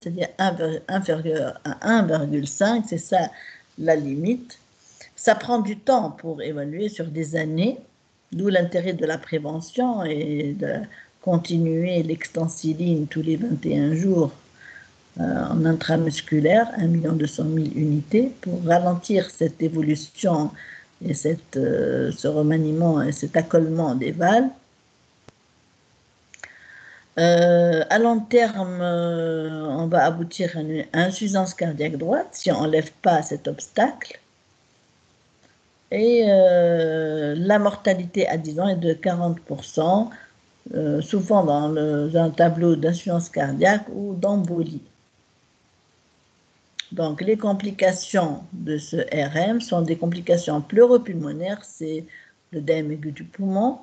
c'est-à-dire inférieur à 1,5, c'est ça la limite. Ça prend du temps pour évaluer sur des années, d'où l'intérêt de la prévention et de continuer l'extensiline tous les 21 jours en intramusculaire, 1 200 000 unités, pour ralentir cette évolution et ce remaniement et cet accolement des valves. À long terme, on va aboutir à une insuffisance cardiaque droite si on n'enlève pas cet obstacle. Et la mortalité à 10 ans est de 40%, souvent dans un tableau d'insuffisance cardiaque ou d'embolie. Donc, les complications de ce RM sont des complications pleuropulmonaires, c'est l'œdème aigu du poumon.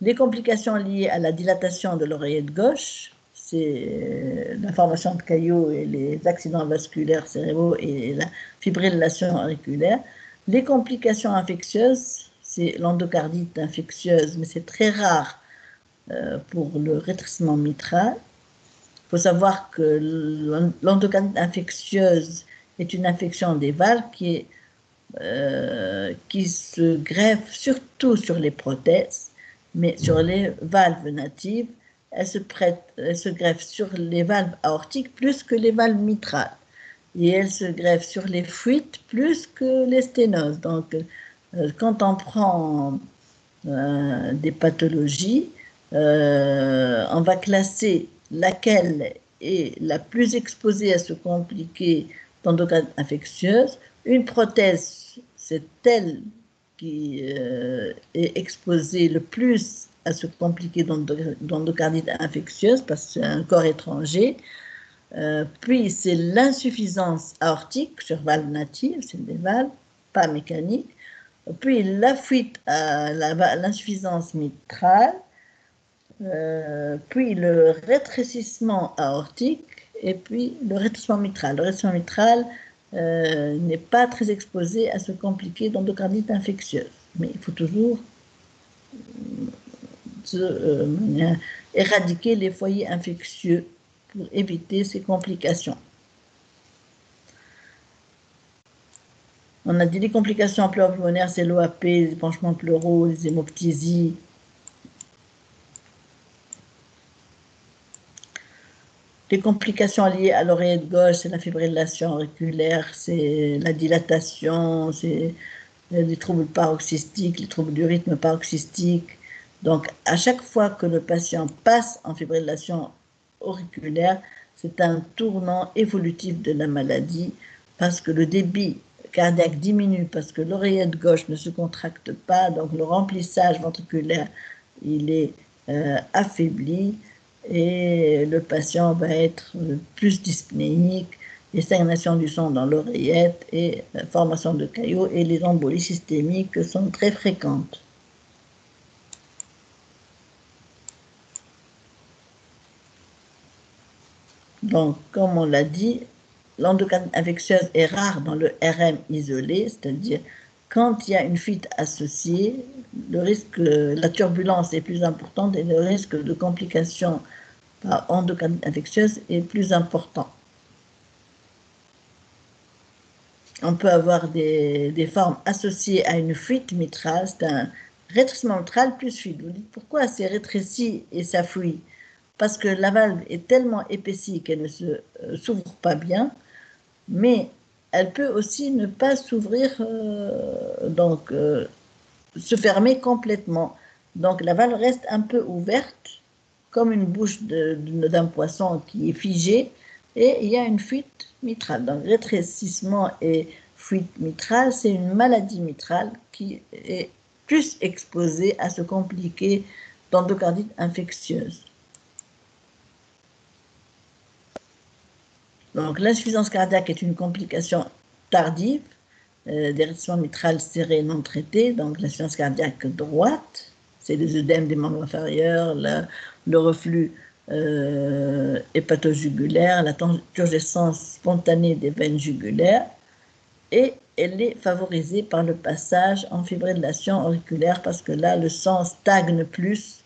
Les complications liées à la dilatation de l'oreillette gauche, c'est la formation de caillots et les accidents vasculaires cérébraux et la fibrillation auriculaire. Les complications infectieuses, c'est l'endocardite infectieuse, mais c'est très rare pour le rétrécissement mitral. Il faut savoir que l'endocardite infectieuse est une infection des valves qui se greffe surtout sur les prothèses, mais sur les valves natives, elle se greffe sur les valves aortiques plus que les valves mitrales. Et elle se greffe sur les fuites plus que les sténoses. Donc, quand on prend des pathologies, on va classer laquelle est la plus exposée à se compliquer d'endocardite infectieuse. Une prothèse, c'est elle qui est exposée le plus à se compliquer d'endocardite infectieuse parce que c'est un corps étranger. Puis c'est l'insuffisance aortique sur valve native, c'est des valves, pas mécaniques. Puis la fuite à l'insuffisance mitrale, puis le rétrécissement aortique et puis le rétrécissement mitral. Le rétrécissement mitral n'est pas très exposé à se compliquer d'endocardite infectieuse, mais il faut toujours éradiquer les foyers infectieux pour éviter ces complications. On a dit les complications pleuropulmonaires, c'est l'OAP, les épanchements pleuraux, les hémoptysies. Les complications liées à l'oreillette gauche, c'est la fibrillation auriculaire, c'est la dilatation, c'est les troubles paroxystiques, les troubles du rythme paroxystique. Donc, à chaque fois que le patient passe en fibrillation auriculaire, c'est un tournant évolutif de la maladie parce que le débit cardiaque diminue, parce que l'oreillette gauche ne se contracte pas, donc le remplissage ventriculaire, il est affaibli et le patient va être plus dyspnéique, et stagnation du sang dans l'oreillette et formation de caillots et les embolies systémiques sont très fréquentes. Donc, comme on l'a dit, l'endocardite infectieuse est rare dans le RM isolé, c'est-à-dire quand il y a une fuite associée, le risque, la turbulence est plus importante et le risque de complications par endocardite infectieuse est plus important. On peut avoir des formes associées à une fuite mitrale, c'est un rétrécissement mitral plus fuite. Vous dites pourquoi c'est rétréci et ça fuit? Parce que la valve est tellement épaissie qu'elle ne s'ouvre pas bien, mais elle peut aussi ne pas s'ouvrir, se fermer complètement. Donc la valve reste un peu ouverte, comme une bouche d'un poisson qui est figée, et il y a une fuite mitrale. Donc rétrécissement et fuite mitrale, c'est une maladie mitrale qui est plus exposée à se compliquer d'endocardite infectieuse. Donc l'insuffisance cardiaque est une complication tardive des rétrécissements mitrales serrés non traités, donc l'insuffisance cardiaque droite, c'est les œdèmes des membres inférieurs, le reflux hépatojugulaire, la turgescence spontanée des veines jugulaires, et elle est favorisée par le passage en fibrillation auriculaire parce que là, le sang stagne plus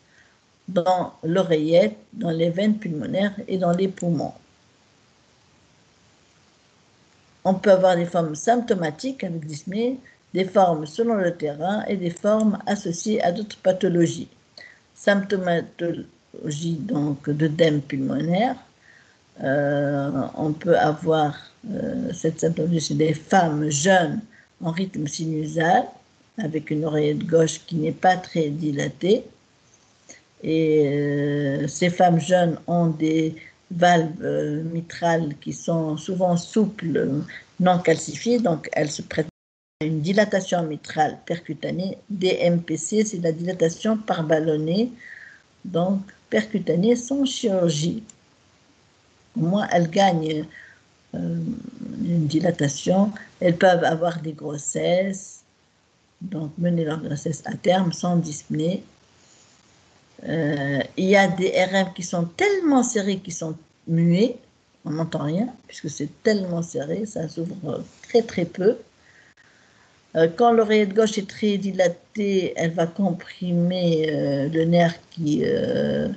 dans l'oreillette, dans les veines pulmonaires et dans les poumons. On peut avoir des formes symptomatiques avec dyspnée, des formes selon le terrain et des formes associées à d'autres pathologies. Symptomatologie donc d'œdème pulmonaire. On peut avoir cette symptomatologie chez des femmes jeunes en rythme sinusal, avec une oreillette gauche qui n'est pas très dilatée. Et ces femmes jeunes ont des valves mitrales qui sont souvent souples, non calcifiées, donc elles se prêtent à une dilatation mitrale percutanée. DMPC, c'est la dilatation par ballonnet, donc percutanée sans chirurgie. Au moins, elles gagnent une dilatation. Elles peuvent avoir des grossesses, donc mener leur grossesse à terme sans dyspnée. Il y a des RM qui sont tellement serrés qu'ils sont muets, on n'entend rien, puisque c'est tellement serré, ça s'ouvre très très peu. Quand l'oreillette gauche est très dilatée, elle va comprimer le nerf qui est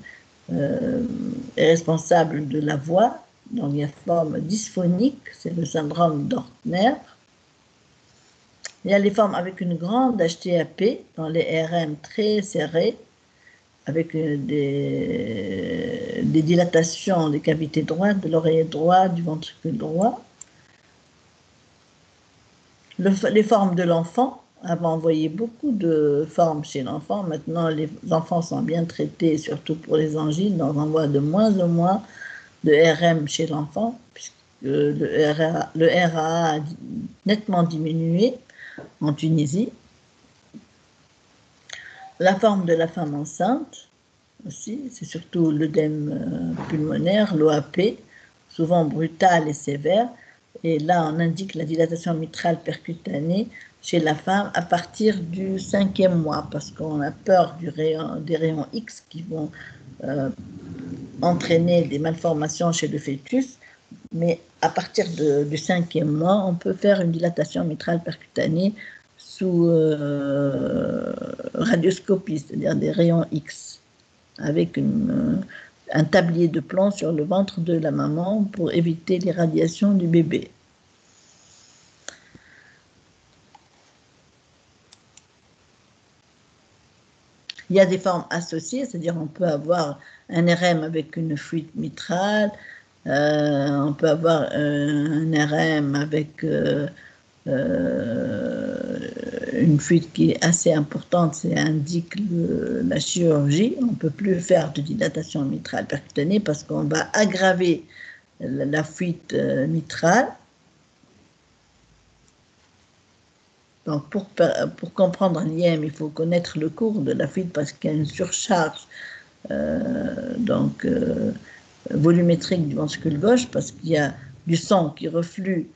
responsable de la voix. Donc il y a forme dysphonique, c'est le syndrome d'Ortner. Il y a les formes avec une grande HTAP, dans les RM très serrés, avec des dilatations des cavités droites, de l'oreiller droit, du ventricule droit. Les formes de l'enfant, avant on voyait beaucoup de formes chez l'enfant, maintenant les enfants sont bien traités, surtout pour les angines, donc on voit de moins en moins de RM chez l'enfant, puisque le RAA a nettement diminué en Tunisie. La forme de la femme enceinte, aussi, c'est surtout l'œdème pulmonaire, l'OAP, souvent brutal et sévère. Et là, on indique la dilatation mitrale percutanée chez la femme à partir du 5e mois, parce qu'on a peur des rayons X qui vont entraîner des malformations chez le fœtus. Mais à partir du 5e mois, on peut faire une dilatation mitrale percutanée sous radioscopie, c'est-à-dire des rayons X, avec un tablier de plomb sur le ventre de la maman pour éviter l'irradiation du bébé. Il y a des formes associées, c'est-à-dire on peut avoir un RM avec une fuite mitrale, on peut avoir un RM avec une fuite qui est assez importante, ça indique la chirurgie. On ne peut plus faire de dilatation mitrale percutanée parce qu'on va aggraver la fuite mitrale. Donc pour comprendre l'IM, il faut connaître le cours de la fuite parce qu'il y a une surcharge volumétrique du ventricule gauche parce qu'il y a du sang qui reflue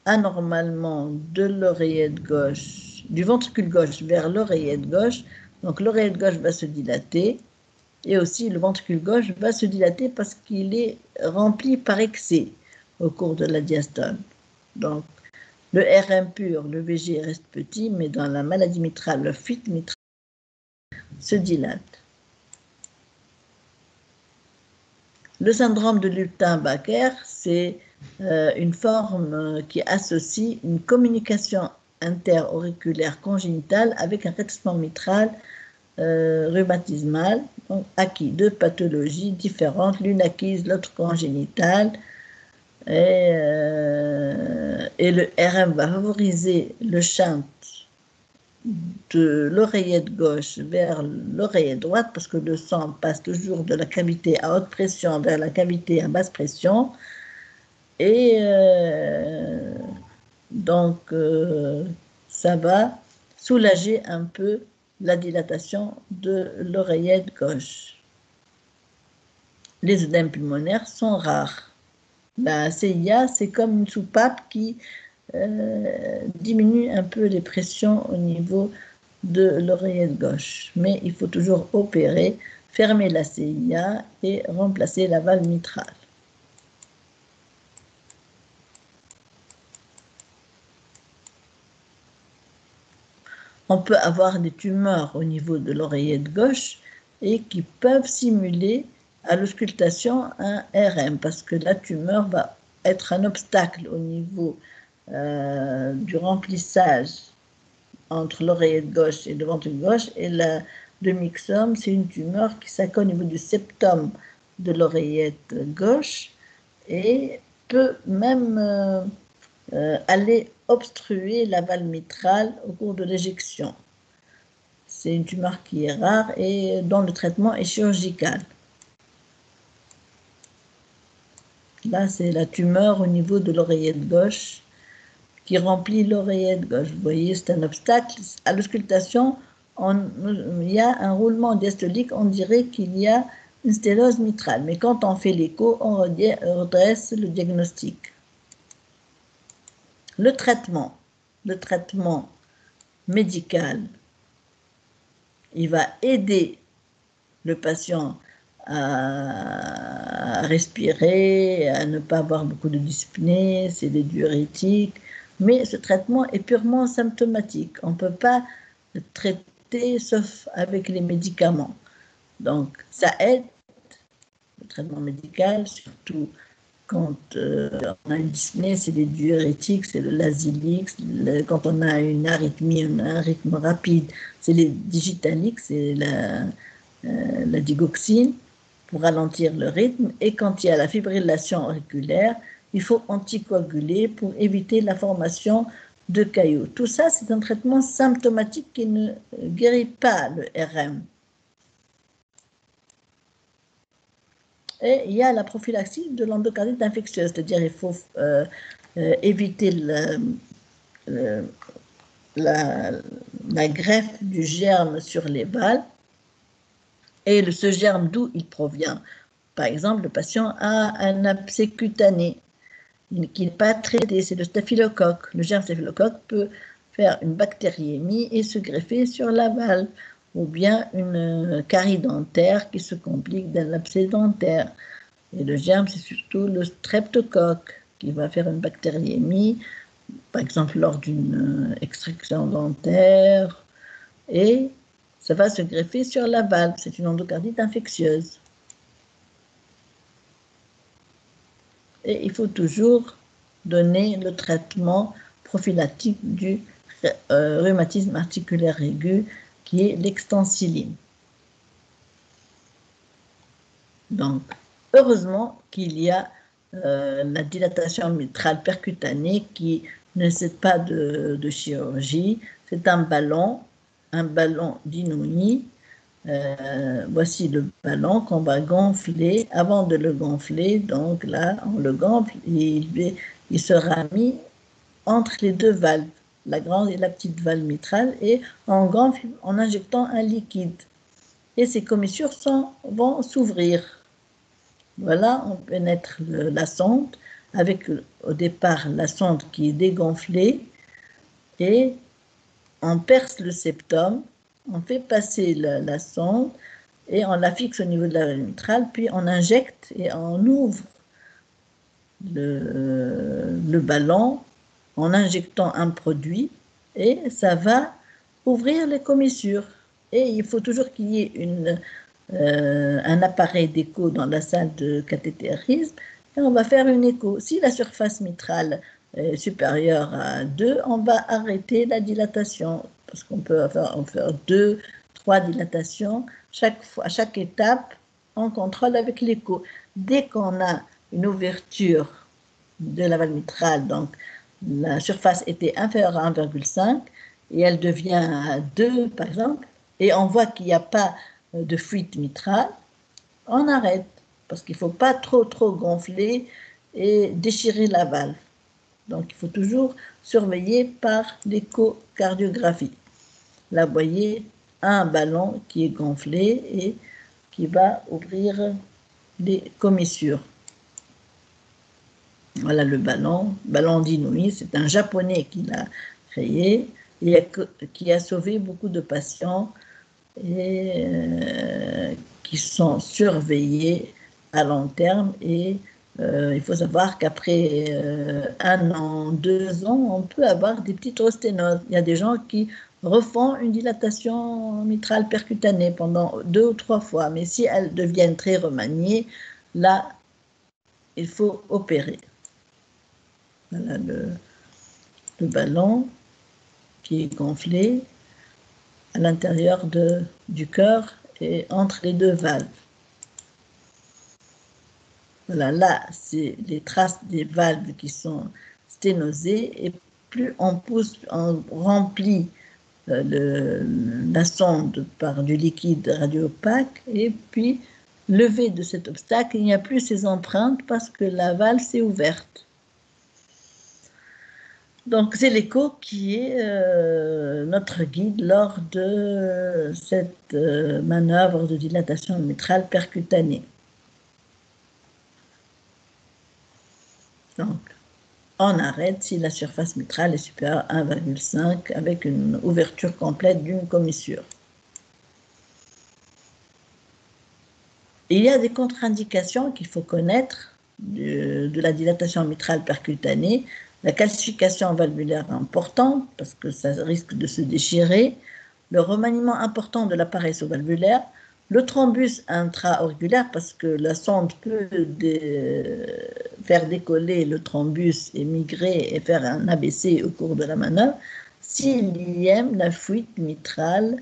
anormalement de l'oreillette gauche, du ventricule gauche vers l'oreillette gauche. Donc l'oreillette gauche va se dilater et aussi le ventricule gauche va se dilater parce qu'il est rempli par excès au cours de la diastole. Donc le RM pur, le VG reste petit, mais dans la maladie mitrale, la fuite mitrale se dilate. Le syndrome de Luptin-Bakker, c'est une forme qui associe une communication interauriculaire congénitale avec un rétrécissement mitral rhumatismal, donc acquis, deux pathologies différentes, l'une acquise, l'autre congénitale. Et le RM va favoriser le shunt de l'oreillette gauche vers l'oreillette droite parce que le sang passe toujours de la cavité à haute pression vers la cavité à basse pression. Et donc, ça va soulager un peu la dilatation de l'oreillette gauche. Les œdèmes pulmonaires sont rares. La CIA, c'est comme une soupape qui diminue un peu les pressions au niveau de l'oreillette gauche. Mais il faut toujours opérer, fermer la CIA et remplacer la valve mitrale. On peut avoir des tumeurs au niveau de l'oreillette gauche et qui peuvent simuler à l'auscultation un RM parce que la tumeur va être un obstacle au niveau du remplissage entre l'oreillette gauche et le ventricule gauche, et le myxome, c'est une tumeur qui s'accroît au niveau du septum de l'oreillette gauche et peut même aller obstruer la valve mitrale au cours de l'éjection. C'est une tumeur qui est rare et dont le traitement est chirurgical. Là, c'est la tumeur au niveau de l'oreillette gauche qui remplit l'oreillette gauche. Vous voyez, c'est un obstacle. À l'auscultation, il y a un roulement diastolique, on dirait qu'il y a une sténose mitrale. Mais quand on fait l'écho, on redresse le diagnostic. Le traitement médical, il va aider le patient à respirer, à ne pas avoir beaucoup de dyspnée, c'est des diurétiques, mais ce traitement est purement symptomatique. On ne peut pas le traiter sauf avec les médicaments. Donc, ça aide, le traitement médical, surtout quand on a une dyspnée, c'est des diurétiques, c'est le Lasix. Quand on a une arythmie, un rythme rapide, c'est les Digitalix, c'est la digoxine pour ralentir le rythme. Et quand il y a la fibrillation auriculaire, il faut anticoaguler pour éviter la formation de caillots. Tout ça, c'est un traitement symptomatique qui ne guérit pas le RM. Et il y a la prophylaxie de l'endocardite infectieuse, c'est-à-dire il faut éviter la greffe du germe sur les valves. Et ce germe, d'où il provient? Par exemple, le patient a un abcès cutané qui n'est pas traité, c'est le staphylocoque. Le germe staphylocoque peut faire une bactériémie et se greffer sur la valve, ou bien une carie dentaire qui se complique d'un abcès dentaire. Et le germe, c'est surtout le streptocoque qui va faire une bactériémie, par exemple lors d'une extraction dentaire, et ça va se greffer sur la valve. C'est une endocardite infectieuse. Et il faut toujours donner le traitement prophylactique du rhumatisme articulaire aigu, qui est l'extensiline. Donc, heureusement qu'il y a la dilatation mitrale percutanée qui ne nécessite pas de chirurgie. C'est un ballon d'Inouï. Voici le ballon qu'on va gonfler. Avant de le gonfler, donc là, on le gonfle et il sera mis entre les deux valves, la grande et la petite valve mitrale, et on gonfle en injectant un liquide. Et ces commissures vont s'ouvrir. Voilà, on pénètre la sonde avec au départ la sonde qui est dégonflée et on perce le septum, on fait passer la sonde et on la fixe au niveau de la valve mitrale, puis on injecte et on ouvre le ballon en injectant un produit et ça va ouvrir les commissures. Et il faut toujours qu'il y ait un appareil d'écho dans la salle de cathétérisme et on va faire une écho. Si la surface mitrale est supérieure à 2, on va arrêter la dilatation parce qu'on peut en faire 2, 3 dilatations. À chaque étape, on contrôle avec l'écho. Dès qu'on a une ouverture de la valve mitrale, donc la surface était inférieure à 1,5 et elle devient à 2 par exemple, et on voit qu'il n'y a pas de fuite mitrale, on arrête parce qu'il ne faut pas trop gonfler et déchirer la valve. Donc il faut toujours surveiller par l'échocardiographie. Là, vous voyez un ballon qui est gonflé et qui va ouvrir les commissures. Voilà le ballon d'Inouï, c'est un japonais qui l'a créé et qui a sauvé beaucoup de patients et qui sont surveillés à long terme. Et il faut savoir qu'après 1 an, 2 ans, on peut avoir des petites sténoses. Il y a des gens qui refont une dilatation mitrale percutanée pendant 2 ou 3 fois, mais si elles deviennent très remaniées, là, il faut opérer. Voilà le ballon qui est gonflé à l'intérieur du cœur et entre les deux valves. Voilà, là, c'est les traces des valves qui sont sténosées et plus on remplit la sonde par du liquide radio-opaque et puis levé de cet obstacle, il n'y a plus ces empreintes parce que la valve s'est ouverte. Donc c'est l'écho qui est notre guide lors de cette manœuvre de dilatation mitrale percutanée. Donc, on arrête si la surface mitrale est supérieure à 1,5 avec une ouverture complète d'une commissure. Il y a des contre-indications qu'il faut connaître de la dilatation mitrale percutanée. La calcification valvulaire importante, parce que ça risque de se déchirer, le remaniement important de l'appareil sous-valvulaire, le thrombus intra-auriculaire, parce que la sonde peut faire décoller le thrombus et migrer et faire un ABC au cours de la manœuvre, si l'IM, la fuite mitrale,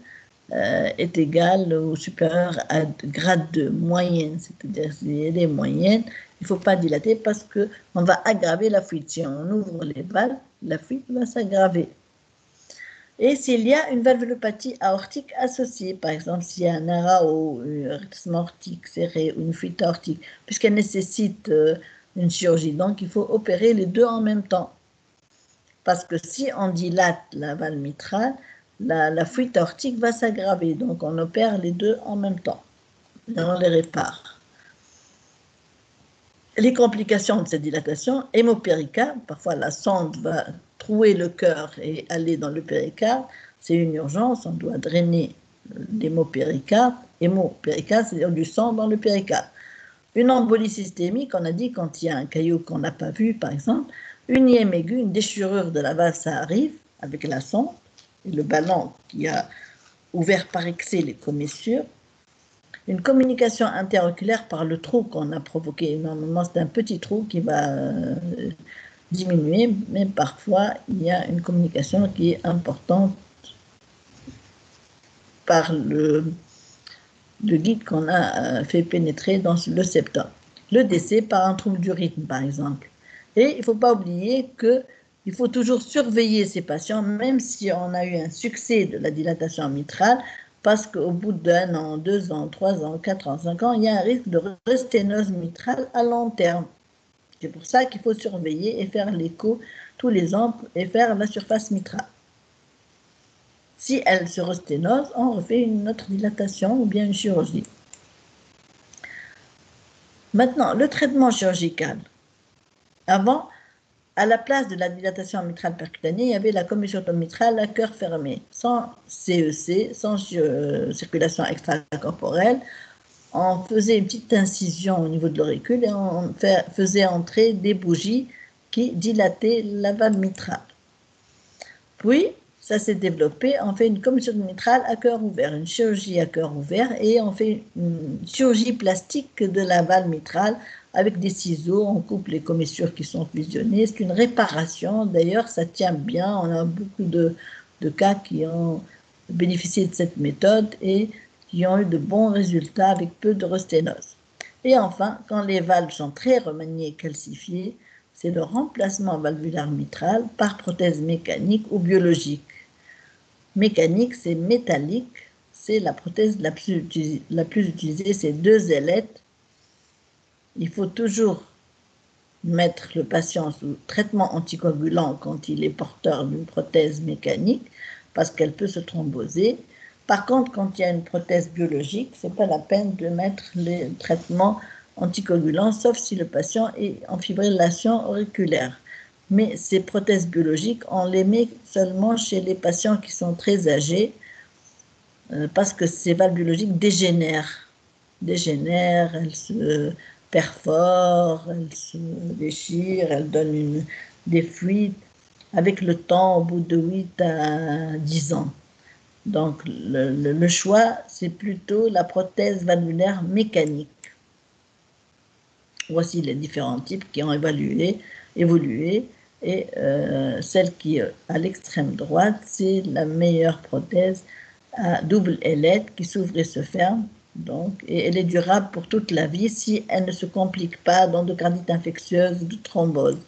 est égale ou supérieure à grade 2, moyenne, c'est-à-dire si elle est moyenne, il ne faut pas dilater parce qu'on va aggraver la fuite. Si on ouvre les valves, la fuite va s'aggraver. Et s'il y a une valvulopathie aortique associée, par exemple s'il y a un RAO, un rythme aortique serré ou une fuite aortique, puisqu'elle nécessite une chirurgie, donc il faut opérer les deux en même temps. Parce que si on dilate la valve mitrale, la fuite aortique va s'aggraver, donc on opère les deux en même temps, et on les répare. Les complications de cette dilatation, hémopéricarde, parfois la sonde va trouer le cœur et aller dans le péricarde, c'est une urgence, on doit drainer l'hémopéricarde. Hémopéricarde, c'est-à-dire du sang dans le péricarde. Une embolie systémique, on a dit quand il y a un caillot qu'on n'a pas vu, par exemple, une IM aiguë, une déchirure de la valve, ça arrive avec la sonde, et le ballon qui a ouvert par excès les commissures. Une communication interoculaire par le trou qu'on a provoqué. Normalement, c'est un petit trou qui va diminuer, mais parfois, il y a une communication qui est importante par le guide qu'on a fait pénétrer dans le septum. Le décès par un trouble du rythme, par exemple. Et il ne faut pas oublier qu'il faut toujours surveiller ces patients, même si on a eu un succès de la dilatation mitrale, parce qu'au bout d'1 an, 2 ans, 3 ans, 4 ans, 5 ans, il y a un risque de resténose mitrale à long terme. C'est pour ça qu'il faut surveiller et faire l'écho tous les ans et faire la surface mitrale. Si elle se resténose, on refait une autre dilatation ou bien une chirurgie. Maintenant, le traitement chirurgical. Avant, à la place de la dilatation mitrale percutanée, il y avait la commission mitrale à cœur fermé, sans CEC, sans circulation extracorporelle. On faisait une petite incision au niveau de l'auricule et on faisait entrer des bougies qui dilataient la valve mitrale. Puis, ça s'est développé, on fait une commission mitrale à cœur ouvert, une chirurgie à cœur ouvert, et on fait une chirurgie plastique de la valve mitrale avec des ciseaux, on coupe les commissures qui sont fusionnées. C'est une réparation, d'ailleurs ça tient bien, on a beaucoup de cas qui ont bénéficié de cette méthode et qui ont eu de bons résultats avec peu de resténose. Et enfin, quand les valves sont très remaniées et calcifiées, c'est le remplacement valvulaire mitral par prothèse mécanique ou biologique. Mécanique, c'est métallique, c'est la prothèse la plus utilisée, c'est 2 ailettes. Il faut toujours mettre le patient sous traitement anticoagulant quand il est porteur d'une prothèse mécanique, parce qu'elle peut se thromboser. Par contre, quand il y a une prothèse biologique, ce n'est pas la peine de mettre les traitements anticoagulants, sauf si le patient est en fibrillation auriculaire. Mais ces prothèses biologiques, on les met seulement chez les patients qui sont très âgés, parce que ces valves biologiques dégénèrent, elles se perforent, elles se déchirent, elles donnent des fuites avec le temps au bout de 8 à 10 ans. Donc le choix, c'est plutôt la prothèse valvulaire mécanique. Voici les différents types qui ont évolué Et celle qui est à l'extrême droite, c'est la meilleure prothèse à double ailette qui s'ouvre et se ferme. Donc, et elle est durable pour toute la vie si elle ne se complique pas d'endocardite infectieuse ou de thrombose.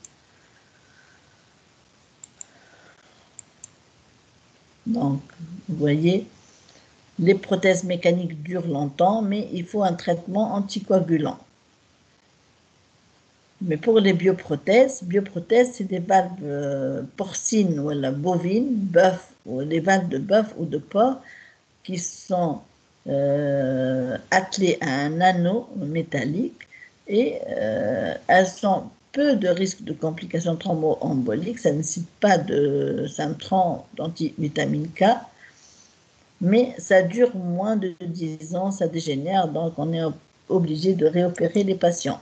Donc, vous voyez, les prothèses mécaniques durent longtemps, mais il faut un traitement anticoagulant. Mais pour les bioprothèses, c'est des valves porcines ou la bovine, bœuf, ou des valves de bœuf ou de porc qui sont attelées à un anneau métallique et elles ont peu de risque de complications thromboemboliques, ça ne nécessite pas de symptômes d'antivitamine K, mais ça dure moins de 10 ans, ça dégénère, donc on est obligé de réopérer les patients.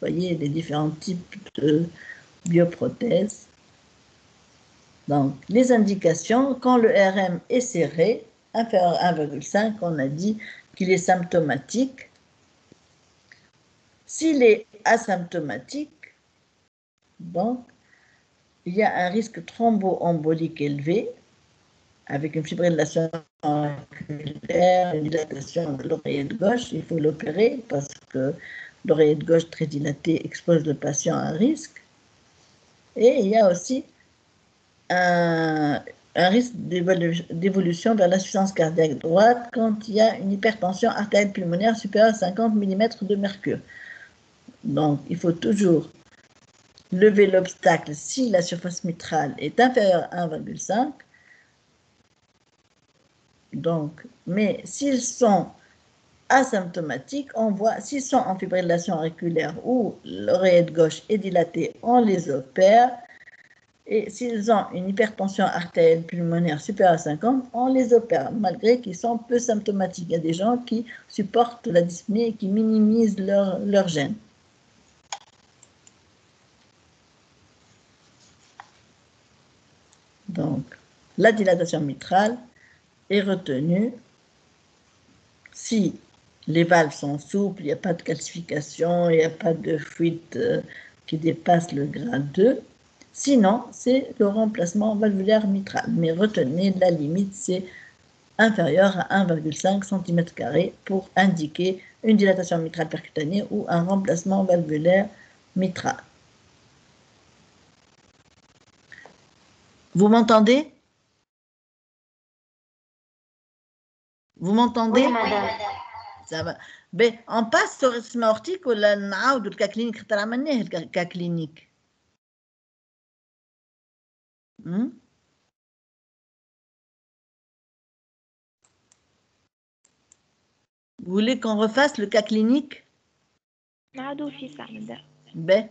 Vous voyez les différents types de bioprothèses. Donc, les indications, quand le RM est serré, inférieur à 1,5, on a dit qu'il est symptomatique. S'il est asymptomatique, donc, il y a un risque thromboembolique élevé, avec une fibrillation auriculaire, une dilatation de l'oreillette gauche, il faut l'opérer parce que l'oreillette gauche très dilatée expose le patient à un risque. Et il y a aussi un risque d'évolution vers l'insuffisance cardiaque droite quand il y a une hypertension artérielle pulmonaire supérieure à 50 mm de mercure. Donc, il faut toujours lever l'obstacle si la surface mitrale est inférieure à 1,5. Donc, mais s'ils sont asymptomatiques, on voit, s'ils sont en fibrillation auriculaire ou l'oreillette gauche est dilatée, on les opère. Et s'ils ont une hypertension artérielle pulmonaire supérieure à 50, on les opère, malgré qu'ils sont peu symptomatiques. Il y a des gens qui supportent la dyspnée et qui minimisent leur gêne. Donc, la dilatation mitrale est retenue si les valves sont souples, il n'y a pas de calcification, il n'y a pas de fuite qui dépasse le grade 2. Sinon, c'est le remplacement valvulaire mitral. Mais retenez, la limite, c'est inférieur à 1,5 cm² pour indiquer une dilatation mitrale percutanée ou un remplacement valvulaire mitral. Vous m'entendez? Vous m'entendez? Oui, madame. Ça va. Ben, on passe sur الرسمة aortique ولا نعاودوا الكا كلينيك خاطر عملناه الكا كلينيك. Vous voulez qu'on refasse le cas clinique? Ben,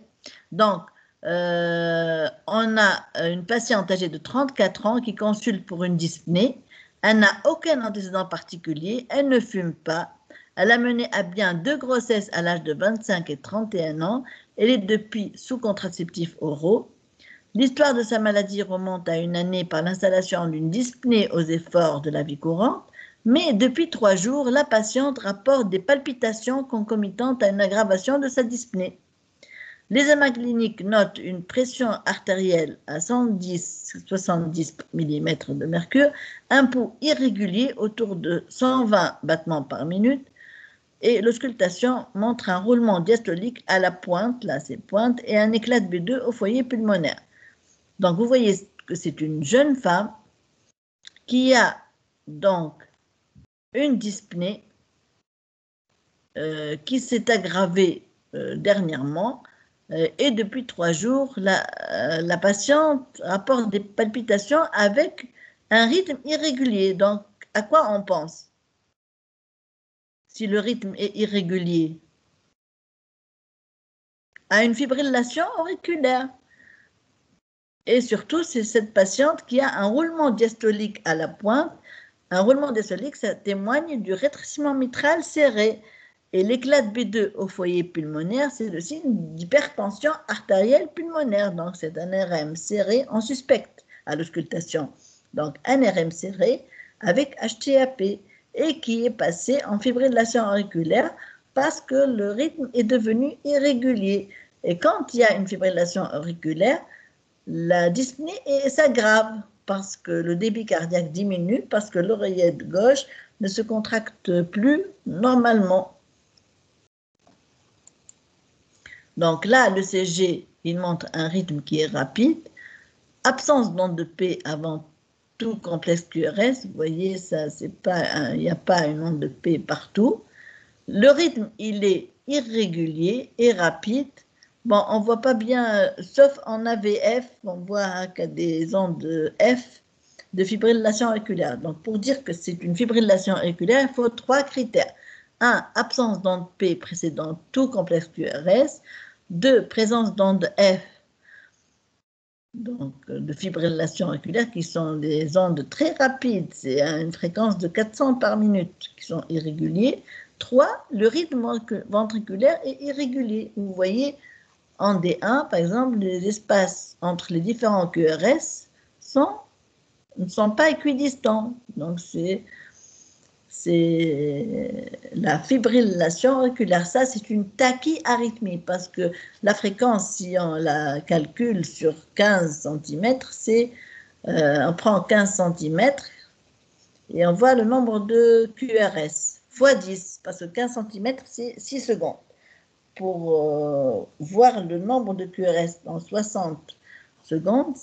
donc, on a une patiente âgée de 34 ans qui consulte pour une dyspnée. Elle n'a aucun antécédent particulier, elle ne fume pas. Elle a mené à bien 2 grossesses à l'âge de 25 et 31 ans. Elle est depuis sous contraceptifs oraux. L'histoire de sa maladie remonte à une année par l'installation d'une dyspnée aux efforts de la vie courante. Mais depuis 3 jours, la patiente rapporte des palpitations concomitantes à une aggravation de sa dyspnée. L'examen clinique note une pression artérielle à 110-70 mm de mercure, un pouls irrégulier autour de 120 battements par minute, et l'auscultation montre un roulement diastolique à la pointe, là c'est pointe, et un éclat de B2 au foyer pulmonaire. Donc vous voyez que c'est une jeune femme qui a donc une dyspnée qui s'est aggravée dernièrement et depuis 3 jours, la patiente rapporte des palpitations avec un rythme irrégulier. Donc, à quoi on pense si le rythme est irrégulier? À une fibrillation auriculaire. Et surtout, c'est cette patiente qui a un roulement diastolique à la pointe. Un roulement diastolique, ça témoigne du rétrécissement mitral serré. Et l'éclat de B2 au foyer pulmonaire, c'est le signe d'hypertension artérielle pulmonaire. Donc, c'est un RM serré, on suspecte à l'auscultation. Donc, un RM serré avec HTAP et qui est passé en fibrillation auriculaire parce que le rythme est devenu irrégulier. Et quand il y a une fibrillation auriculaire, la dyspnée s'aggrave parce que le débit cardiaque diminue, parce que l'oreillette gauche ne se contracte plus normalement. Donc là, le CG, il montre un rythme qui est rapide, absence d'onde de P avant tout complexe QRS. Vous voyez, ça, c'est pas, il n'y a pas une onde de P partout. Le rythme, il est irrégulier et rapide. Bon, on ne voit pas bien, sauf en AVF, on voit qu'il y a des ondes F de fibrillation auriculaire. Donc, pour dire que c'est une fibrillation auriculaire, il faut 3 critères. 1, absence d'onde P précédant tout complexe QRS. 2, présence d'onde F, donc de fibrillation auriculaire, qui sont des ondes très rapides, c'est à une fréquence de 400 par minute, qui sont irréguliers. 3, le rythme ventriculaire est irrégulier. Vous voyez, en D1, par exemple, les espaces entre les différents QRS ne sont pas équidistants. Donc, c'est la fibrillation auriculaire. Ça, c'est une tachyarrhythmie parce que la fréquence, si on la calcule sur 15 cm, on prend 15 cm et on voit le nombre de QRS fois 10 parce que 15 cm, c'est 6 secondes. Pour voir le nombre de QRS dans 60 secondes,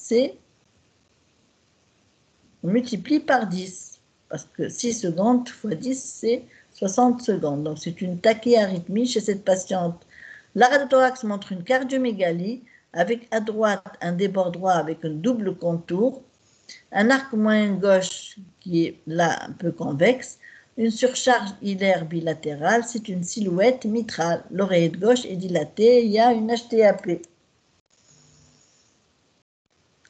on multiplie par 10. Parce que 6 secondes fois 10, c'est 60 secondes. Donc, c'est une tachyarrhythmie chez cette patiente. La radiothorax montre une cardiomégalie avec à droite un débord droit avec un double contour, un arc moyen gauche qui est là un peu convexe, une surcharge hilaire bilatérale, c'est une silhouette mitrale. L'oreillette gauche est dilatée, il y a une HTAP.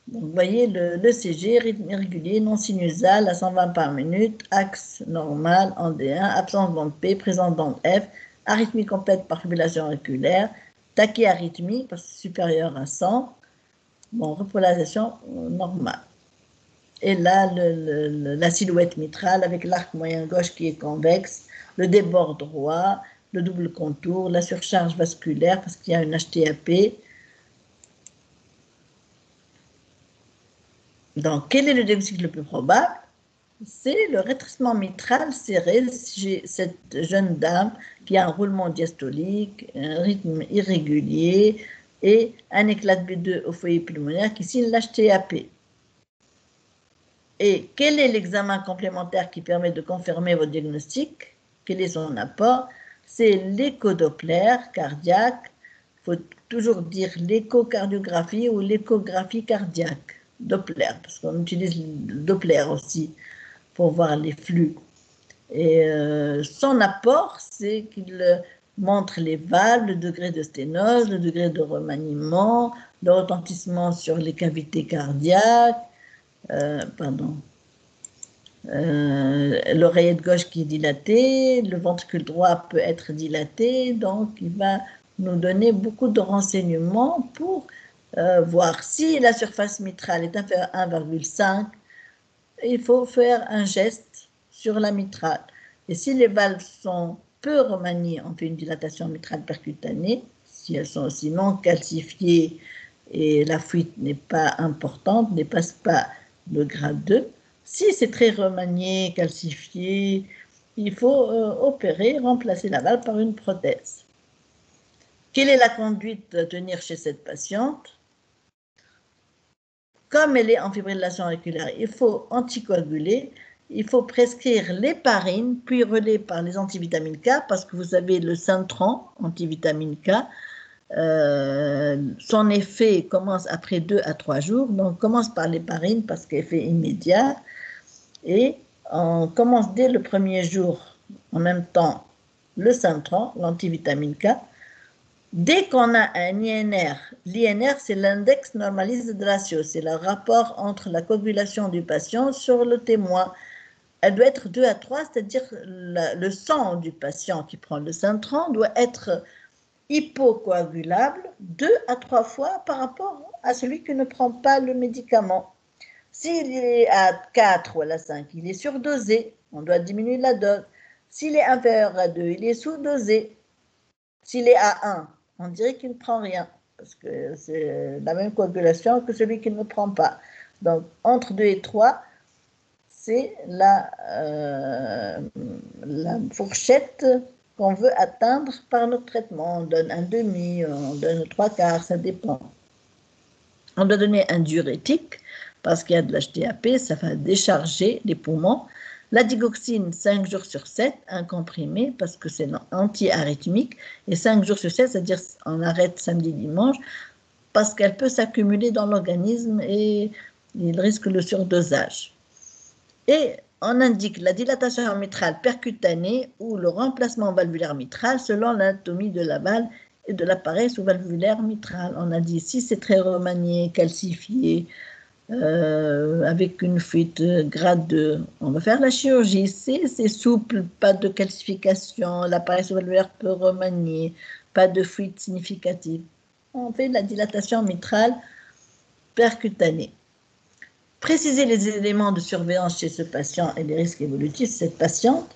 Donc, vous voyez le CG, rythme irrégulier, non sinusal à 120 par minute, axe normal en D1, absence d'onde P, présence d'onde F, arythmie complète par fibrillation auriculaire, tachyarrhythmie parce que c'est supérieur à 100, bon, repolarisation normale. Et là, la silhouette mitrale avec l'arc moyen gauche qui est convexe, le débord droit, le double contour, la surcharge vasculaire parce qu'il y a une HTAP. Donc, quel est le diagnostic le plus probable? C'est le rétrécissement mitral serré chez cette jeune dame qui a un roulement diastolique, un rythme irrégulier et un éclat de B2 au foyer pulmonaire qui signe l'HTAP. Et quel est l'examen complémentaire qui permet de confirmer votre diagnostic? Quel est son apport? C'est l'échodoppler cardiaque. Il faut toujours dire l'échocardiographie ou l'échographie cardiaque. Doppler, parce qu'on utilise le Doppler aussi pour voir les flux. Et son apport, c'est qu'il montre les valves, le degré de sténose, le degré de remaniement, le retentissement sur les cavités cardiaques, l'oreillette gauche qui est dilatée, le ventricule droit peut être dilaté, donc il va nous donner beaucoup de renseignements pour voir si la surface mitrale est inférieure à 1,5, il faut faire un geste sur la mitrale. Et si les valves sont peu remaniées, on fait une dilatation mitrale percutanée. Si elles sont aussi non calcifiées et la fuite n'est pas importante, ne dépasse pas le grade 2. Si c'est très remanié, calcifié, il faut opérer, remplacer la valve par une prothèse. Quelle est la conduite à tenir chez cette patiente? Comme elle est en fibrillation auriculaire, il faut anticoaguler, il faut prescrire l'héparine, puis relais par les antivitamines K, parce que vous avez le Syntran, antivitamine K, son effet commence après 2 à 3 jours, donc on commence par l'héparine parce qu'effet immédiat, et on commence dès le premier jour, en même temps, le Syntran, l'antivitamine K. Dès qu'on a un INR, l'INR c'est l'index normalisé de ratio, c'est le rapport entre la coagulation du patient sur le témoin. Elle doit être 2 à 3, c'est-à-dire le sang du patient qui prend le Syntran doit être hypocoagulable 2 à 3 fois par rapport à celui qui ne prend pas le médicament. S'il est à 4 ou à 5, il est surdosé, on doit diminuer la dose. S'il est inférieur à 2, il est sous-dosé. S'il est à 1, on dirait qu'il ne prend rien. parce que c'est la même coagulation que celui qui ne prend pas. Donc, entre 2 et 3, c'est la fourchette qu'on veut atteindre par notre traitement. On donne un demi, on donne 3/4, ça dépend. On doit donner un diurétique parce qu'il y a de l'HTAP, ça va décharger les poumons. La digoxine, 5 jours sur 7, un comprimé parce que c'est anti-arythmique. Et 5 jours sur 7, c'est-à-dire on arrête samedi, dimanche, parce qu'elle peut s'accumuler dans l'organisme et il risque le surdosage. Et on indique la dilatation mitrale percutanée ou le remplacement valvulaire mitral selon l'anatomie de la valve et de l'appareil sous-valvulaire mitral. On a dit si c'est très remanié, calcifié, avec une fuite grade 2, on va faire la chirurgie. C'est souple, pas de calcification, l'appareil sous-valvulaire peut remanier, pas de fuite significative. On fait la dilatation mitrale percutanée. Préciser les éléments de surveillance chez ce patient et les risques évolutifs de cette patiente.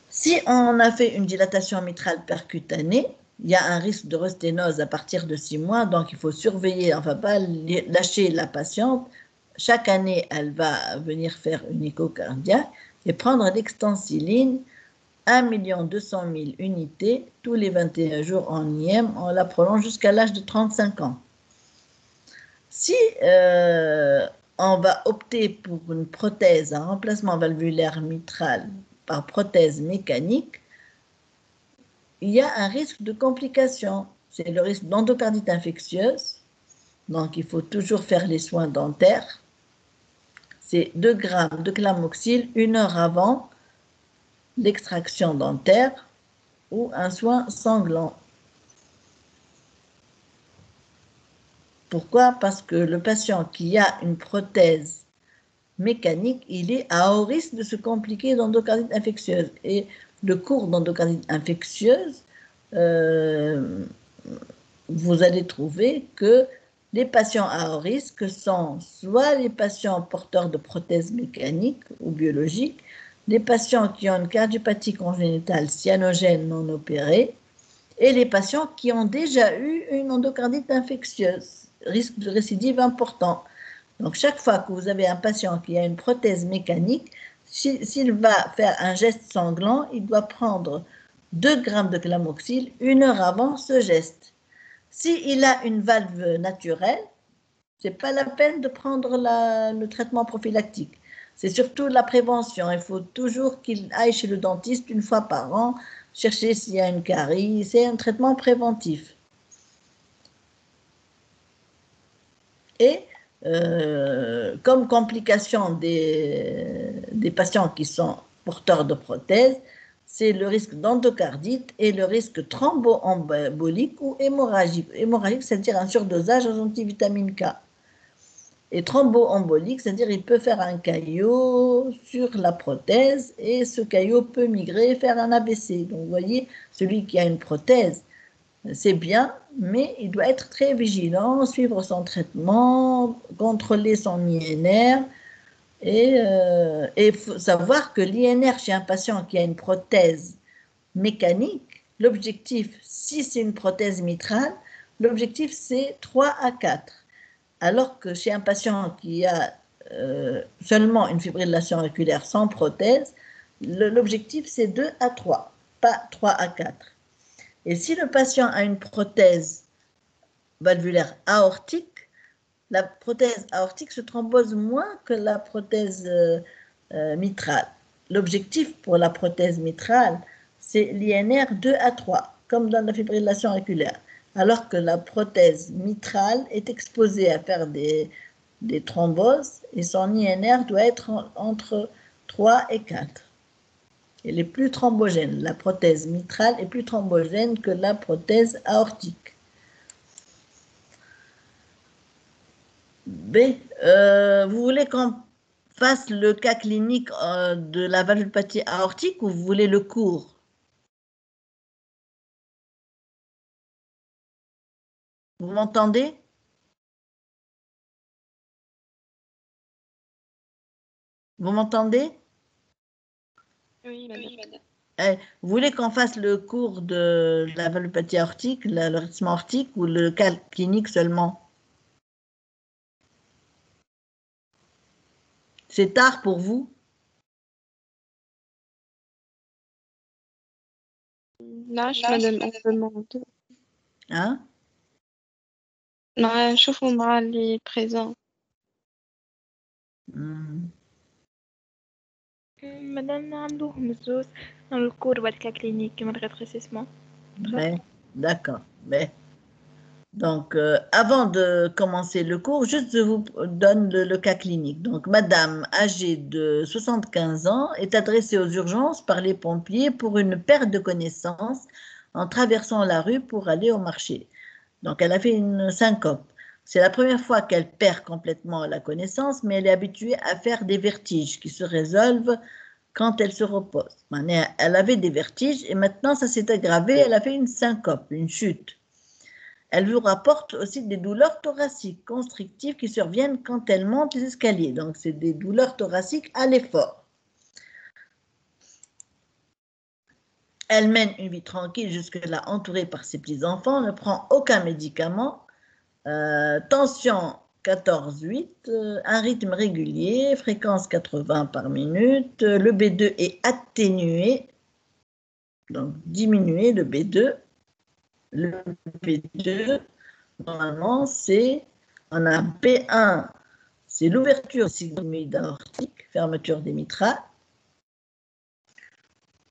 Si on a fait une dilatation mitrale percutanée, il y a un risque de resténose à partir de 6 mois, donc il faut surveiller, on ne va pas lâcher la patiente. Chaque année, elle va venir faire une écho cardiaque et prendre l'extensiline, 1 200 000 unités, tous les 21 jours en IM, on la prolonge jusqu'à l'âge de 35 ans. Si on va opter pour une prothèse, un remplacement valvulaire mitral par prothèse mécanique, il y a un risque de complication. C'est le risque d'endocardite infectieuse. Donc, il faut toujours faire les soins dentaires. C'est 2 grammes de clamoxyle 1 heure avant l'extraction dentaire ou un soin sanglant. Pourquoi? Parce que le patient qui a une prothèse mécanique, il est à haut risque de se compliquer d'endocardite infectieuse. Et le cours d'endocardite infectieuse, vous allez trouver que les patients à haut risque sont soit les patients porteurs de prothèses mécaniques ou biologiques, les patients qui ont une cardiopathie congénitale cyanogène non opérée, et les patients qui ont déjà eu une endocardite infectieuse, risque de récidive important. Donc, chaque fois que vous avez un patient qui a une prothèse mécanique, s'il va faire un geste sanglant, il doit prendre 2 grammes de clamoxyle 1 heure avant ce geste. S'il a une valve naturelle, ce n'est pas la peine de prendre le traitement prophylactique. C'est surtout la prévention. Il faut toujours qu'il aille chez le dentiste 1 fois par an, chercher s'il y a une carie. C'est un traitement préventif. Et comme complication des patients qui sont porteurs de prothèses, c'est le risque d'endocardite et le risque thromboembolique ou hémorragique. Hémorragique, c'est-à-dire un surdosage en antivitamine K. Et thromboembolique, c'est-à-dire il peut faire un caillot sur la prothèse et ce caillot peut migrer et faire un AVC. Donc vous voyez, celui qui a une prothèse, c'est bien, mais il doit être très vigilant, suivre son traitement, contrôler son INR. Et il faut savoir que l'INR chez un patient qui a une prothèse mécanique, l'objectif, si c'est une prothèse mitrale, l'objectif c'est 3 à 4. Alors que chez un patient qui a seulement une fibrillation auriculaire sans prothèse, l'objectif c'est 2 à 3, pas 3 à 4. Et si le patient a une prothèse valvulaire aortique, la prothèse aortique se thrombose moins que la prothèse mitrale. L'objectif pour la prothèse mitrale, c'est l'INR 2 à 3, comme dans la fibrillation auriculaire, alors que la prothèse mitrale est exposée à faire des thromboses et son INR doit être entre 3 et 4. Elle est plus thrombogène. La prothèse mitrale est plus thrombogène que la prothèse aortique. B. Vous voulez qu'on fasse le cas clinique de la valvulopathie aortique ou vous voulez le cours? Vous m'entendez? Vous m'entendez? Oui, madame. Vous voulez qu'on fasse le cours de la valvulopathie aortique, le rythme aortique ou le cas clinique seulement? C'est tard pour vous? نعرفش مادام أسلمونت Hein? نشوفوا مع اللي بريزون. مادام نعملوهم الزوز نعملو الكور بعد كا كلينيك من غير rétrécissement. Ouais, d'accord. Mais, donc, avant de commencer le cours, juste je vous donne le cas clinique. Donc, madame âgée de 75 ans est adressée aux urgences par les pompiers pour une perte de connaissance en traversant la rue pour aller au marché. Donc, elle a fait une syncope. C'est la première fois qu'elle perd complètement la connaissance, mais elle est habituée à faire des vertiges qui se résolvent quand elle se repose. Elle avait des vertiges et maintenant ça s'est aggravé, elle a fait une syncope, une chute. Elle vous rapporte aussi des douleurs thoraciques constrictives qui surviennent quand elle monte les escaliers. Donc c'est des douleurs thoraciques à l'effort. Elle mène une vie tranquille jusque-là entourée par ses petits-enfants, ne prend aucun médicament, tension 14,8, un rythme régulier, fréquence 80 par minute, le B2 est atténué, donc diminué le B2. Le B2, normalement, c'est, on a B1, c'est l'ouverture sigmoïde aortique, fermeture des mitrales,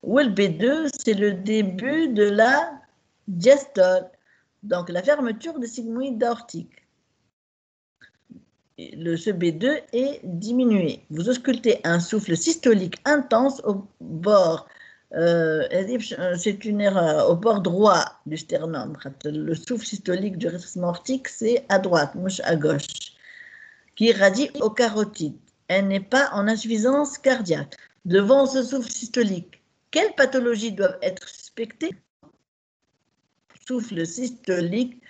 ou le B2, c'est le début de la diastole, donc la fermeture des sigmoïdes aortiques. Ce B2 est diminué. Vous auscultez un souffle systolique intense au bord, c'est une erreur, au bord droit du sternum. Le souffle systolique du rétrécissement aortique, c'est à droite, mouche à gauche, qui irradie aux carotides. Elle n'est pas en insuffisance cardiaque. Devant ce souffle systolique, quelles pathologies doivent être suspectées? Souffle systolique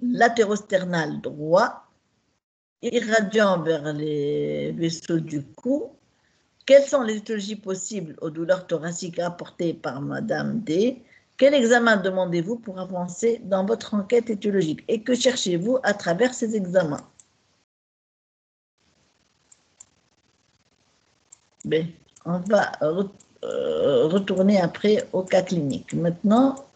latérosternal droit, irradiant vers les vaisseaux du cou. Quelles sont les étiologies possibles aux douleurs thoraciques rapportées par Madame D? Quel examen demandez-vous pour avancer dans votre enquête étiologique? Et que cherchez-vous à travers ces examens? Bien, on va retourner après au cas clinique. Maintenant,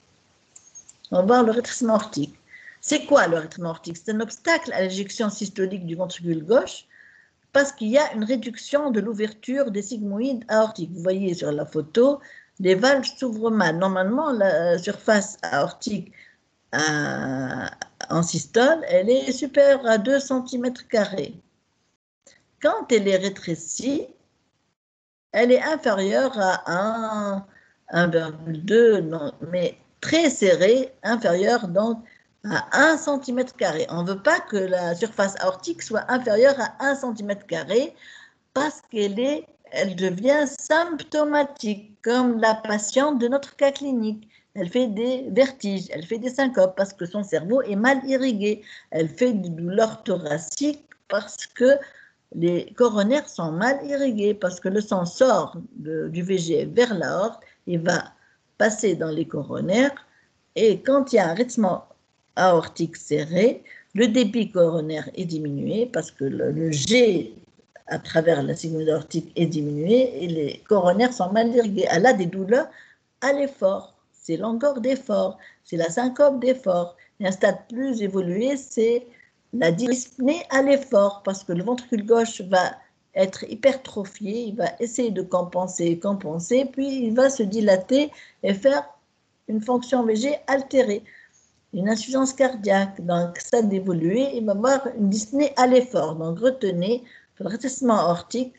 on va voir le rétrécissement aortique. C'est quoi le rétrécissement aortique? C'est un obstacle à l'éjection systolique du ventricule gauche parce qu'il y a une réduction de l'ouverture des sigmoïdes aortiques. Vous voyez sur la photo, les valves s'ouvrent mal. Normalement, la surface aortique en systole, elle est supérieure à 2 cm². Quand elle est rétrécie, elle est inférieure à 1,2, mais très serrée, inférieure donc à 1 cm². On ne veut pas que la surface aortique soit inférieure à 1 cm² parce elle devient symptomatique, comme la patiente de notre cas clinique. Elle fait des vertiges, elle fait des syncopes parce que son cerveau est mal irrigué. Elle fait des douleurs thoraciques parce que les coronaires sont mal irrigués, parce que le sang sort du VGF vers l'aorte et va passer dans les coronaires. Et quand il y a un rythme aortique serré, le débit coronaire est diminué parce que le G à travers la sigmoïde aortique est diminué et les coronaires sont mal irrigués. Elle a des douleurs à l'effort, c'est l'encore d'effort, c'est la syncope d'effort. Et un stade plus évolué, c'est la dyspnée à l'effort parce que le ventricule gauche va être hypertrophié, il va essayer de compenser, puis il va se dilater et faire une fonction VG altérée, une insuffisance cardiaque. Donc, ça d'évoluer, il va avoir une dyspnée à l'effort. Donc, retenez, le rétrécissement aortique,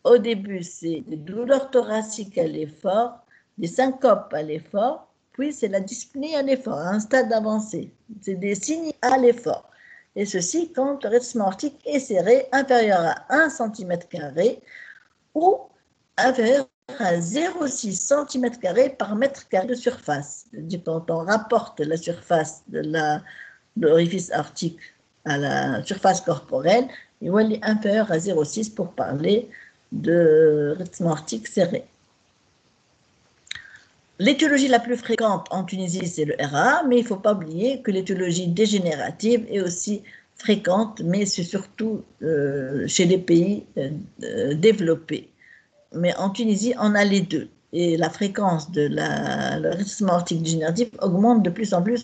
au début, c'est des douleurs thoraciques à l'effort, des syncopes à l'effort, puis c'est la dyspnée à l'effort, à un stade avancé. C'est des signes à l'effort. Et ceci quand le rétrécissement aortique est serré, inférieur à 1 cm² ou inférieur à 0,6 cm² par mètre carré de surface. Quand on rapporte la surface de l'orifice aortique à la surface corporelle, il est inférieur à 0,6 pour parler de rythme aortique serré. L'étiologie la plus fréquente en Tunisie, c'est le RA, mais il ne faut pas oublier que l'étiologie dégénérative est aussi fréquente, mais c'est surtout chez les pays développés. Mais en Tunisie, on a les deux. Et la fréquence de le rétrécissement aortique dégénératif augmente de plus en plus,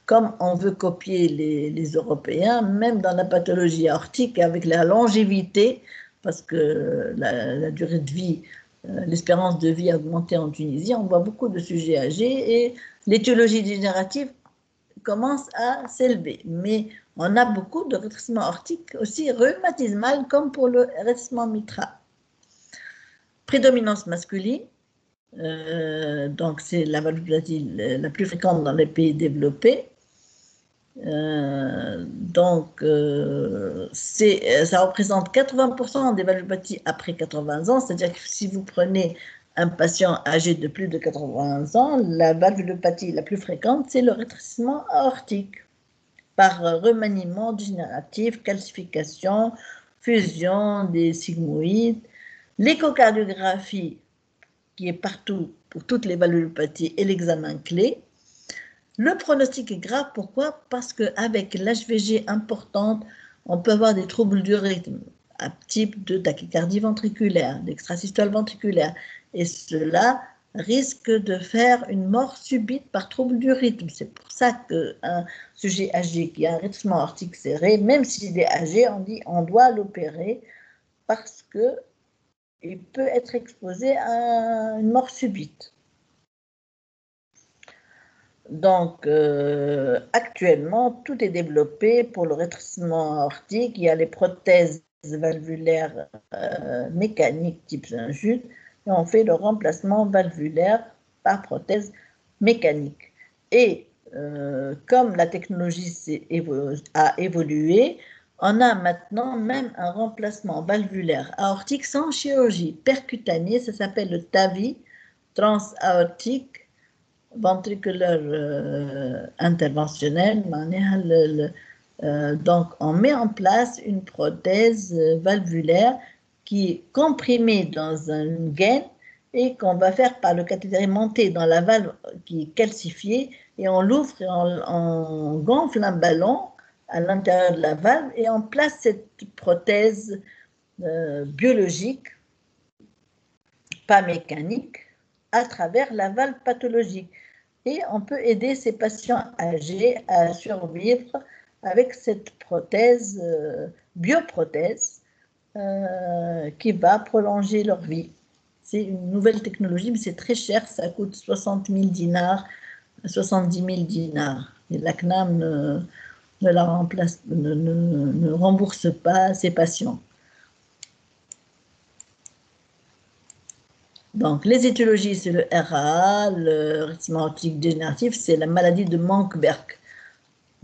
comme on veut copier les Européens, même dans la pathologie aortique, avec la longévité, parce que la durée de vie, l'espérance de vie a augmenté en Tunisie, on voit beaucoup de sujets âgés et l'étiologie dégénérative commence à s'élever. Mais on a beaucoup de rétrécissement aortique aussi rhumatismal, comme pour le rétrécissement mitral. Prédominance masculine, donc c'est la valvulopathie la plus fréquente dans les pays développés. Ça représente 80% des valvulopathies après 80 ans, c'est-à-dire que si vous prenez un patient âgé de plus de 80 ans, la valvulopathie la plus fréquente, c'est le rétrécissement aortique par remaniement dégénératif, calcification, fusion des sigmoïdes. L'échocardiographie, qui est partout pour toutes les valvulopathies, est l'examen clé. Le pronostic est grave, pourquoi? Parce qu'avec l'HVG importante, on peut avoir des troubles du rythme, à type de tachycardie ventriculaire, d'extrasystole ventriculaire, et cela risque de faire une mort subite par trouble du rythme. C'est pour ça qu'un sujet âgé qui a un rétrécissement aortique serré, même s'il est âgé, on dit on doit l'opérer parce qu'il peut être exposé à une mort subite. Donc, actuellement, tout est développé pour le rétrécissement aortique. Il y a les prothèses valvulaires mécaniques type Saint-Just, et on fait le remplacement valvulaire par prothèse mécanique. Et comme la technologie a évolué, on a maintenant même un remplacement valvulaire aortique sans chirurgie percutanée, ça s'appelle le TAVI, transaortique ventriculaire interventionnel. Donc, on met en place une prothèse valvulaire qui est comprimée dans une gaine et qu'on va faire par le cathéter monter dans la valve qui est calcifiée, et on l'ouvre et on gonfle un ballon à l'intérieur de la valve et on place cette prothèse biologique, pas mécanique, à travers la valve pathologique. Et on peut aider ces patients âgés à survivre avec cette prothèse, bioprothèse, qui va prolonger leur vie. C'est une nouvelle technologie, mais c'est très cher, ça coûte 60 000 dinars, 70 000 dinars. Et la CNAM ne rembourse pas ses patients. Donc, les étiologies, c'est le RA, le rétrécissement aortique dégénératif, c'est la maladie de Monckeberg.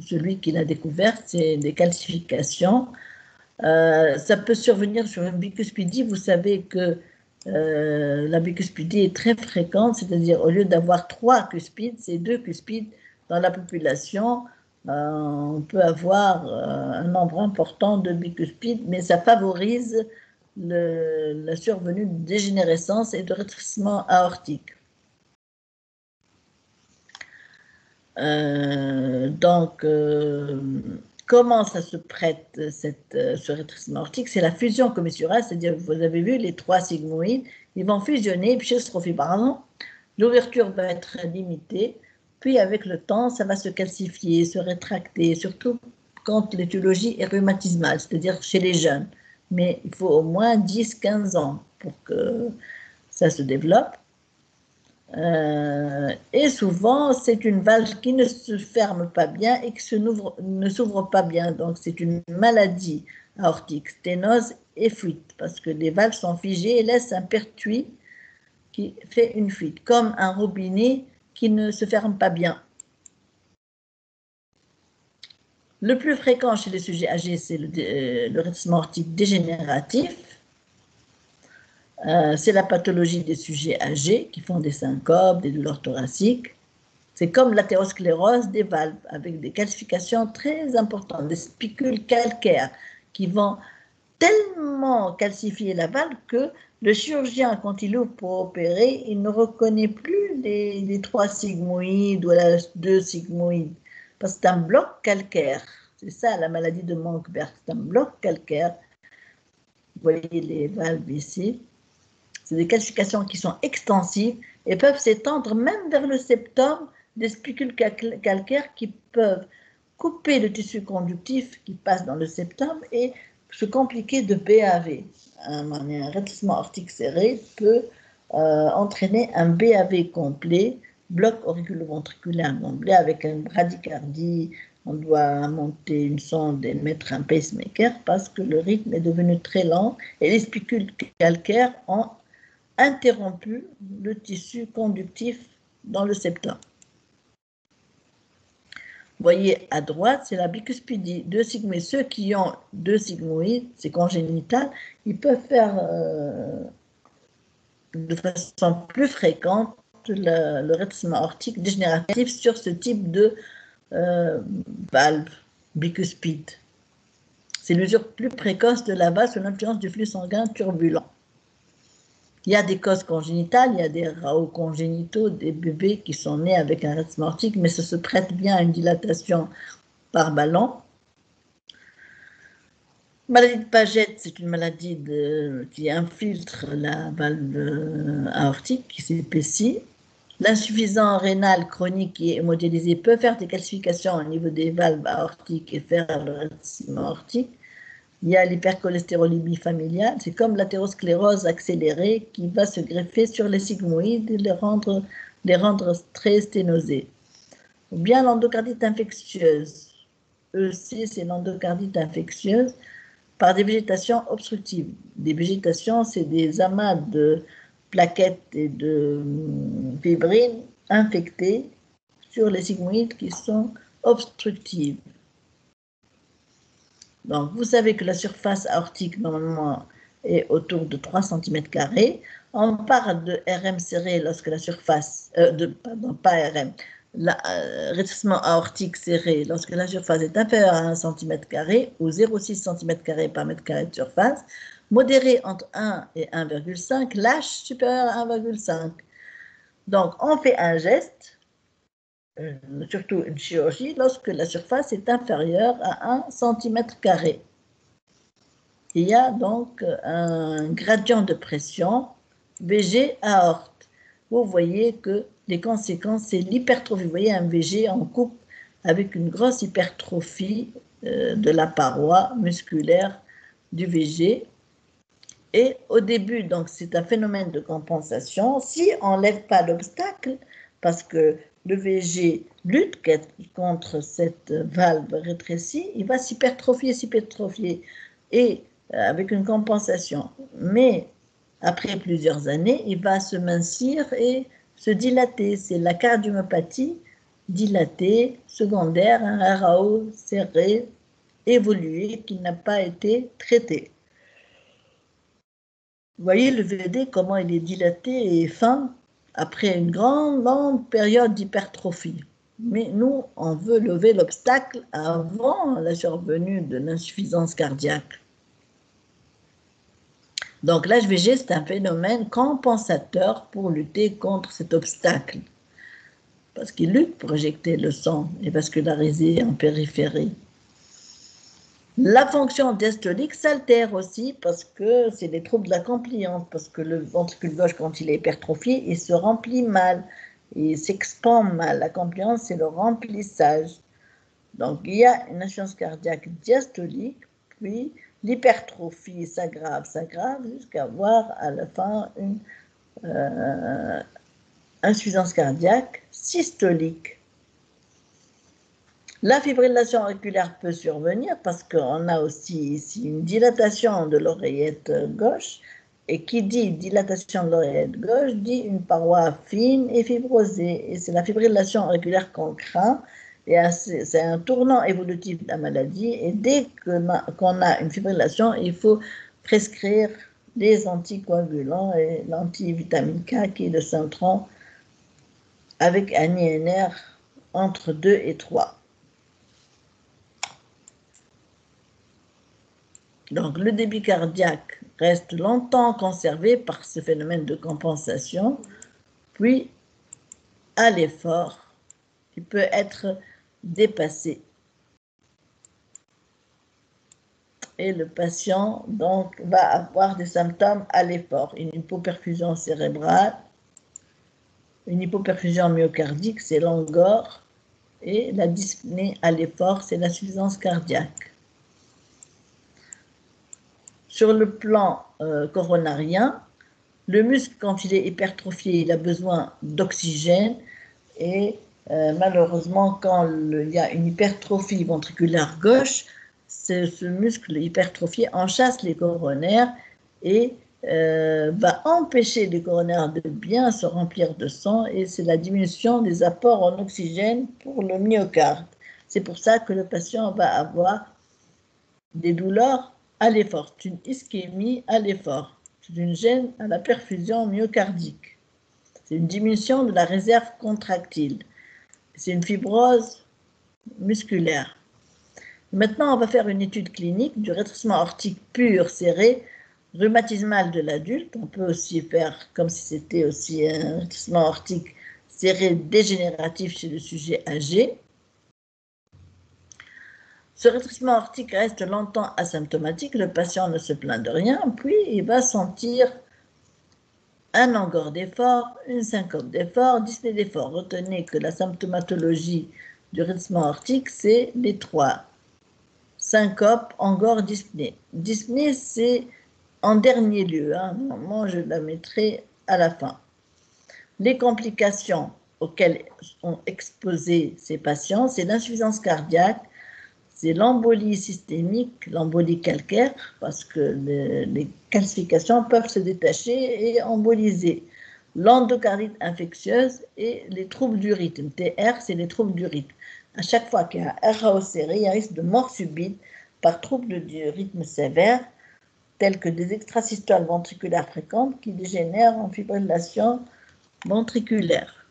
Celui qui l'a découvert, c'est des calcifications. Ça peut survenir sur une bicuspidie. Vous savez que la bicuspidie est très fréquente, c'est-à-dire au lieu d'avoir 3 cuspides, c'est 2 cuspides dans la population. On peut avoir un nombre important de bicuspides, mais ça favorise la survenue de dégénérescence et de rétrécissement aortique. Comment ça se prête, ce rétrécissement aortique? C'est la fusion commissurale, c'est-à-dire, vous avez vu, les 3 sigmoïdes, ils vont fusionner, puis pardon, l'ouverture va être limitée, puis avec le temps, ça va se calcifier, se rétracter, surtout quand l'étiologie est rhumatismale, c'est-à-dire chez les jeunes. Mais il faut au moins 10-15 ans pour que ça se développe. Et souvent, c'est une valve qui ne se ferme pas bien et qui ne s'ouvre pas bien. Donc, c'est une maladie aortique, sténose et fuite, parce que les valves sont figées et laissent un pertuis qui fait une fuite, comme un robinet qui ne se ferme pas bien. Le plus fréquent chez les sujets âgés, c'est le rétrécissement aortique dégénératif. C'est la pathologie des sujets âgés qui font des syncopes, des douleurs thoraciques. C'est comme l'athérosclérose des valves, avec des calcifications très importantes, des spicules calcaires qui vont tellement calcifier la valve que Le chirurgien, quand il ouvre pour opérer, il ne reconnaît plus les 3 sigmoïdes ou les 2 sigmoïdes, parce que c'est un bloc calcaire. C'est ça la maladie de Monckeberg, c'est un bloc calcaire. Vous voyez les valves ici. C'est des calcifications qui sont extensives et peuvent s'étendre même vers le septum, des spicules calcaires qui peuvent couper le tissu conductif qui passe dans le septum et se compliquer de BAV. Un rétrécissement aortique serré peut entraîner un BAV complet, bloc auriculo-ventriculaire complet avec une bradycardie. On doit monter une sonde et mettre un pacemaker parce que le rythme est devenu très lent et les spicules calcaires ont interrompu le tissu conductif dans le septum. Vous voyez, à droite, c'est la bicuspidie, 2 sigmoïdes. Ceux qui ont 2 sigmoïdes, c'est congénital, ils peuvent faire de façon plus fréquente le rétrécissement aortique dégénératif sur ce type de valve bicuspide. C'est l'usure plus précoce de la valve sous l'influence du flux sanguin turbulent. Il y a des causes congénitales, il y a des RAO congénitaux, des bébés qui sont nés avec un rétrécissement aortique, mais ça se prête bien à une dilatation par ballon. Maladie de Paget, c'est une maladie qui infiltre la valve aortique, qui s'épaissit. L'insuffisance rénale chronique qui est hémodélysée peut faire des calcifications au niveau des valves aortiques et faire le rétrécissement aortique. Il y a l'hypercholestérolémie familiale, c'est comme l'athérosclérose accélérée qui va se greffer sur les sigmoïdes et les rendre très sténosés. Ou bien l'endocardite infectieuse. EC, c'est l'endocardite infectieuse par des végétations obstructives. Des végétations, c'est des amas de plaquettes et de fibrines infectées sur les sigmoïdes qui sont obstructives. Donc, vous savez que la surface aortique, normalement, est autour de 3 cm². On parle de RM serré lorsque la surface, pas RM, rétrécissement aortique serré lorsque la surface est inférieure à 1 cm² ou 0,6 cm² par mètre carré de surface, modéré entre 1 et 1,5, lâche supérieur à 1,5. Donc, on fait un geste, surtout une chirurgie, lorsque la surface est inférieure à 1 cm². Il y a donc un gradient de pression VG aorte. Vous voyez que les conséquences, c'est l'hypertrophie. Vous voyez un VG en couple avec une grosse hypertrophie de la paroi musculaire du VG. Et au début, donc c'est un phénomène de compensation. Si on n'enlève pas l'obstacle, parce que le VG lutte contre cette valve rétrécie, il va s'hypertrophier, et avec une compensation. Mais après plusieurs années, il va se mincir et se dilater. C'est la cardiomyopathie dilatée, secondaire, un RAO serré, évolué, qui n'a pas été traité. Vous voyez le VD, comment il est dilaté et fin après une longue période d'hypertrophie. Mais nous, on veut lever l'obstacle avant la survenue de l'insuffisance cardiaque. Donc l'HVG, c'est un phénomène compensateur pour lutter contre cet obstacle. Parce qu'il lutte pour éjecter le sang et vasculariser en périphérie. La fonction diastolique s'altère aussi parce que c'est des troubles de la compliance, parce que le ventricule gauche, quand il est hypertrophié, il se remplit mal, il s'expand mal. La compliance, c'est le remplissage. Donc, il y a une insuffisance cardiaque diastolique, puis l'hypertrophie s'aggrave, jusqu'à avoir à la fin une insuffisance cardiaque systolique. La fibrillation auriculaire peut survenir parce qu'on a aussi ici une dilatation de l'oreillette gauche, et qui dit dilatation de l'oreillette gauche dit une paroi fine et fibrosée, et c'est la fibrillation auriculaire qu'on craint, et c'est un tournant évolutif de la maladie, et dès qu'on a une fibrillation, il faut prescrire les anticoagulants et l'antivitamine K qui est le Centron avec un INR entre 2 et 3. Donc, le débit cardiaque reste longtemps conservé par ce phénomène de compensation, puis à l'effort, il peut être dépassé. Et le patient donc va avoir des symptômes à l'effort, une hypoperfusion cérébrale, une hypoperfusion myocardique, c'est l'angor, et la dyspnée à l'effort, c'est l'insuffisance cardiaque. Sur le plan coronarien, le muscle, quand il est hypertrophié, il a besoin d'oxygène et malheureusement, quand il y a une hypertrophie ventriculaire gauche, ce muscle hypertrophié enchasse les coronaires et va empêcher les coronaires de bien se remplir de sang et c'est la diminution des apports en oxygène pour le myocarde. C'est pour ça que le patient va avoir des douleurs à l'effort, une ischémie à l'effort, c'est une gêne à la perfusion myocardique. C'est une diminution de la réserve contractile. C'est une fibrose musculaire. Maintenant, on va faire une étude clinique du rétrécissement aortique pur serré rhumatismal de l'adulte. On peut aussi faire comme si c'était aussi un rétrécissement aortique serré dégénératif chez le sujet âgé. Ce rétrécissement aortique reste longtemps asymptomatique, le patient ne se plaint de rien, puis il va sentir un angor d'effort, une syncope d'effort, dyspnée d'effort. Retenez que la symptomatologie du rétrécissement aortique, c'est les trois. Syncope, angor, dyspnée. Dyspnée, c'est en dernier lieu. Normalement, je la mettrai à la fin. Les complications auxquelles sont exposés ces patients, c'est l'insuffisance cardiaque, c'est l'embolie systémique, l'embolie calcaire, parce que les calcifications peuvent se détacher et emboliser. L'endocardite infectieuse et les troubles du rythme. TR, c'est les troubles du rythme. À chaque fois qu'il y a un RAO serré, il y a un risque de mort subite par troubles du rythme sévère, tels que des extrasystoles ventriculaires fréquentes qui dégénèrent en fibrillation ventriculaire.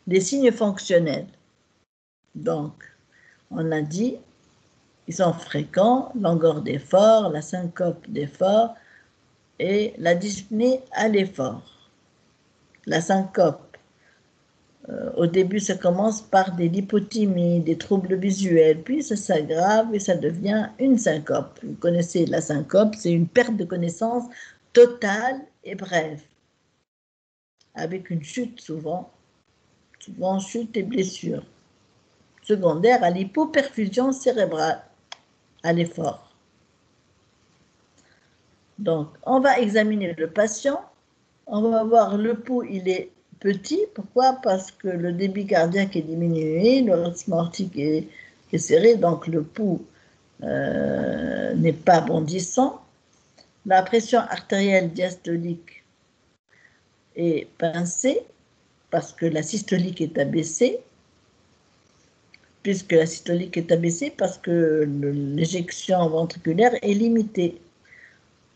Les signes fonctionnels. Donc, on a dit, ils sont fréquents, l'angor d'effort, la syncope d'effort et la dyspnée à l'effort. La syncope, au début, ça commence par des lipothymies, des troubles visuels, puis ça s'aggrave et ça devient une syncope. Vous connaissez la syncope, c'est une perte de connaissance totale et brève, avec une chute souvent chute et blessure, secondaire à l'hypoperfusion cérébrale à l'effort. Donc, on va examiner le patient. On va voir le pouls, il est petit. Pourquoi? Parce que le débit cardiaque est diminué, le rétrécissement aortique est serré, donc le pouls n'est pas bondissant. La pression artérielle diastolique est pincée parce que la systolique est abaissée. Puisque la systolique est abaissée parce que l'éjection ventriculaire est limitée.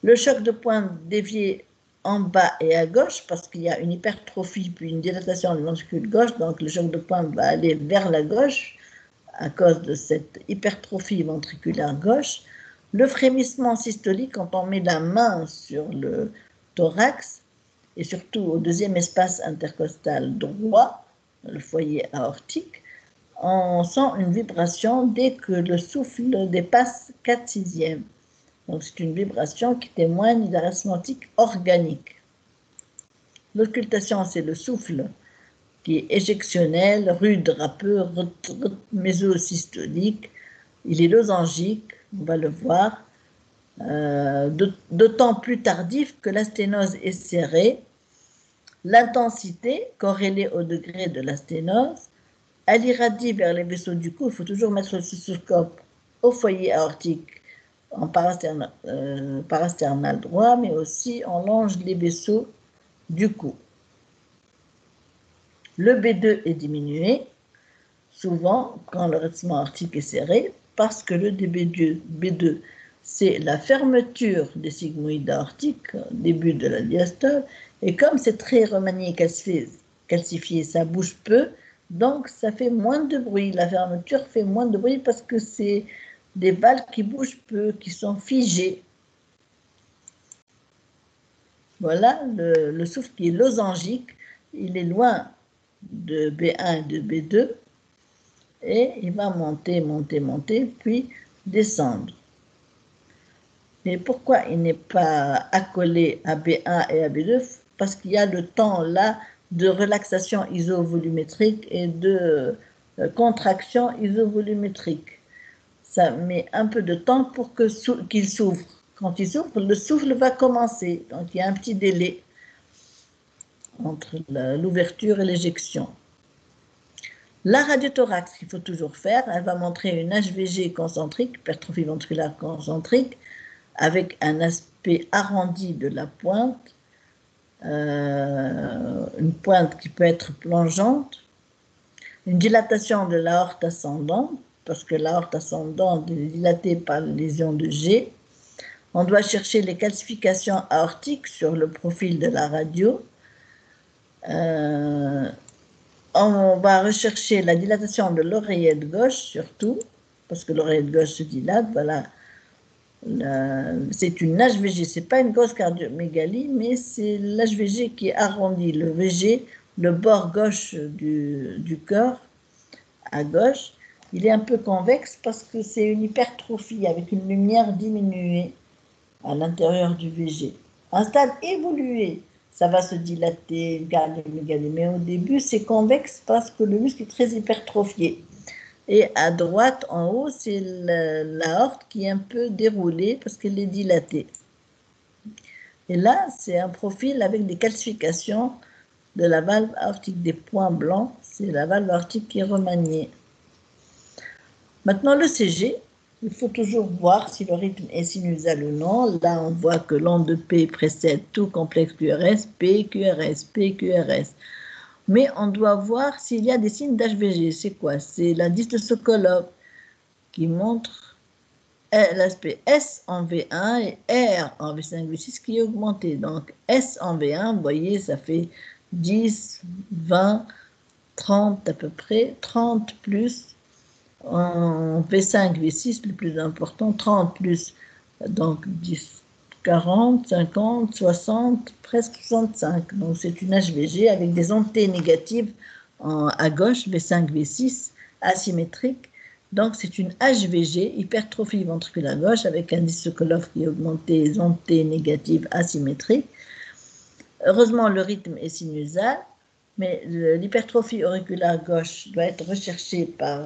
Le choc de pointe dévié en bas et à gauche parce qu'il y a une hypertrophie puis une dilatation du ventricule gauche, donc le choc de pointe va aller vers la gauche à cause de cette hypertrophie ventriculaire gauche. Le frémissement systolique, quand on met la main sur le thorax et surtout au deuxième espace intercostal droit, le foyer aortique, on sent une vibration dès que le souffle dépasse 4/6. Donc, c'est une vibration qui témoigne d'un rétrécissement aortique organique. L'occultation, c'est le souffle qui est éjectionnel, rude, râpeux, mésosystolique. Il est losangique, on va le voir, d'autant plus tardif que la sténose est serrée. L'intensité, corrélée au degré de la sténose, elle irradie vers les vaisseaux du cou. Il faut toujours mettre le cystoscope au foyer aortique en parasternal droit, mais aussi on longe les vaisseaux du cou. Le B2 est diminué, souvent quand le rétrécissement aortique est serré, parce que le B2, c'est la fermeture des sigmoïdes aortiques, début de la diastole, et comme c'est très remanié, calcifié, ça bouge peu, donc ça fait moins de bruit. La fermeture fait moins de bruit parce que c'est des valves qui bougent peu, qui sont figées. Voilà, le souffle qui est losangique, il est loin de B1 et de B2 et il va monter, monter, monter, puis descendre. Mais pourquoi il n'est pas accolé à B1 et à B2? Parce qu'il y a le temps là de relaxation isovolumétrique et de contraction isovolumétrique. Ça met un peu de temps pour qu'il s'ouvre. Quand il s'ouvre, le souffle va commencer. Donc il y a un petit délai entre l'ouverture et l'éjection. La radiothorax qu'il faut toujours faire, elle va montrer une HVG concentrique, hypertrophie ventriculaire concentrique, avec un aspect arrondi de la pointe, une pointe qui peut être plongeante, une dilatation de l'aorte ascendante, parce que l'aorte ascendante est dilatée par les lésions de G. On doit chercher les calcifications aortiques sur le profil de la radio. On va rechercher la dilatation de l'oreillette gauche surtout, parce que l'oreillette gauche se dilate, voilà. C'est une HVG, c'est pas une grosse cardiomégalie, mais c'est l'HVG qui est arrondi, le VG, le bord gauche du cœur, à gauche, il est un peu convexe parce que c'est une hypertrophie avec une lumière diminuée à l'intérieur du VG. Un stade évolué, ça va se dilater, cardiomégalie, mais au début c'est convexe parce que le muscle est très hypertrophié. Et à droite, en haut, c'est l'aorte qui est un peu déroulée parce qu'elle est dilatée. Et là, c'est un profil avec des calcifications de la valve aortique, des points blancs. C'est la valve aortique qui est remaniée. Maintenant, le CG, il faut toujours voir si le rythme est sinusal ou non. Là, on voit que l'onde de P précède tout complexe QRS, P, QRS, P, QRS. Mais on doit voir s'il y a des signes d'HVG. C'est quoi? C'est l'indice de Sokolov qui montre l'aspect S en V1 et R en V5, V6 qui est augmenté. Donc S en V1, vous voyez, ça fait 10, 20, 30 à peu près, 30 plus en V5, V6, le plus important, 30 plus, donc 10, 40, 50, 60, presque 65. Donc c'est une HVG avec des ondes T négatives à gauche, V5, V6, asymétriques. Donc c'est une HVG, hypertrophie ventriculaire gauche, avec un indice Sokolov qui est augmenté, ondes T négatives asymétriques. Heureusement, le rythme est sinusal, mais l'hypertrophie auriculaire gauche doit être recherchée par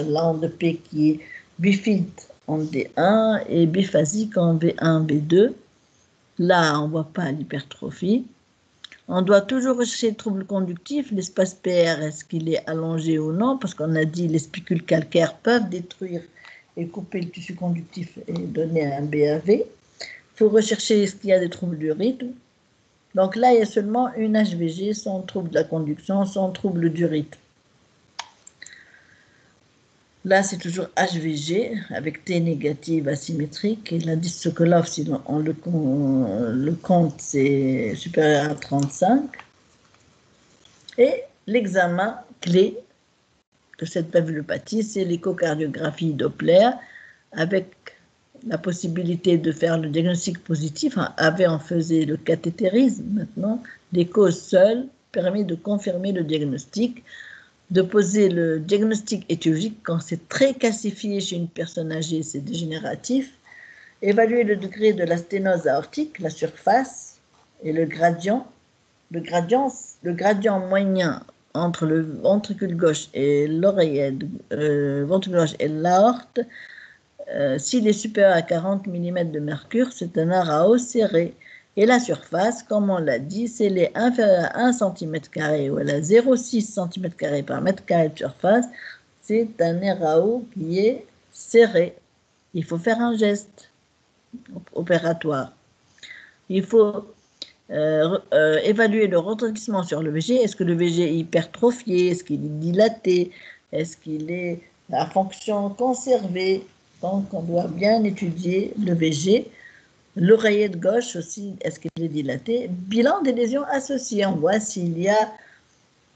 l'onde P qui est bifide en D1 et biphasique en B1, B2. Là, on ne voit pas l'hypertrophie. On doit toujours rechercher le trouble conductif, l'espace PR, est-ce qu'il est allongé ou non, parce qu'on a dit les spicules calcaires peuvent détruire et couper le tissu conductif et donner un BAV. Il faut rechercher est-ce qu'il y a des troubles du rythme. Donc là, il y a seulement une HVG sans trouble de la conduction, sans trouble du rythme. Là, c'est toujours HVG avec T négative asymétrique. Et l'indice Sokolov, si on le compte, c'est supérieur à 35. Et l'examen clé de cette valvulopathie, c'est l'échocardiographie Doppler avec la possibilité de faire le diagnostic positif. Avant, on faisait le cathétérisme. Maintenant, l'écho seul permet de confirmer le diagnostic, de poser le diagnostic étiologique quand c'est très calcifié chez une personne âgée, c'est dégénératif, évaluer le degré de la sténose aortique, la surface, et le gradient. Le gradient moyen entre le ventricule gauche et l'oreillette, ventricule gauche et l'aorte, s'il est supérieur à 40 mm de mercure, c'est un RAO serré. Et la surface, comme on l'a dit, c'est les inférieurs à 1 cm² ou à la 0,6 cm² par mètre carré de surface, c'est un RAO qui est serré. Il faut faire un geste opératoire. Il faut évaluer le retentissement sur le VG. Est-ce que le VG est hypertrophié? Est-ce qu'il est dilaté? Est-ce qu'il est à fonction conservée? Donc, on doit bien étudier le VG. L'oreillette gauche aussi, est-ce qu'elle est dilatée? Bilan des lésions associées. On voit s'il y a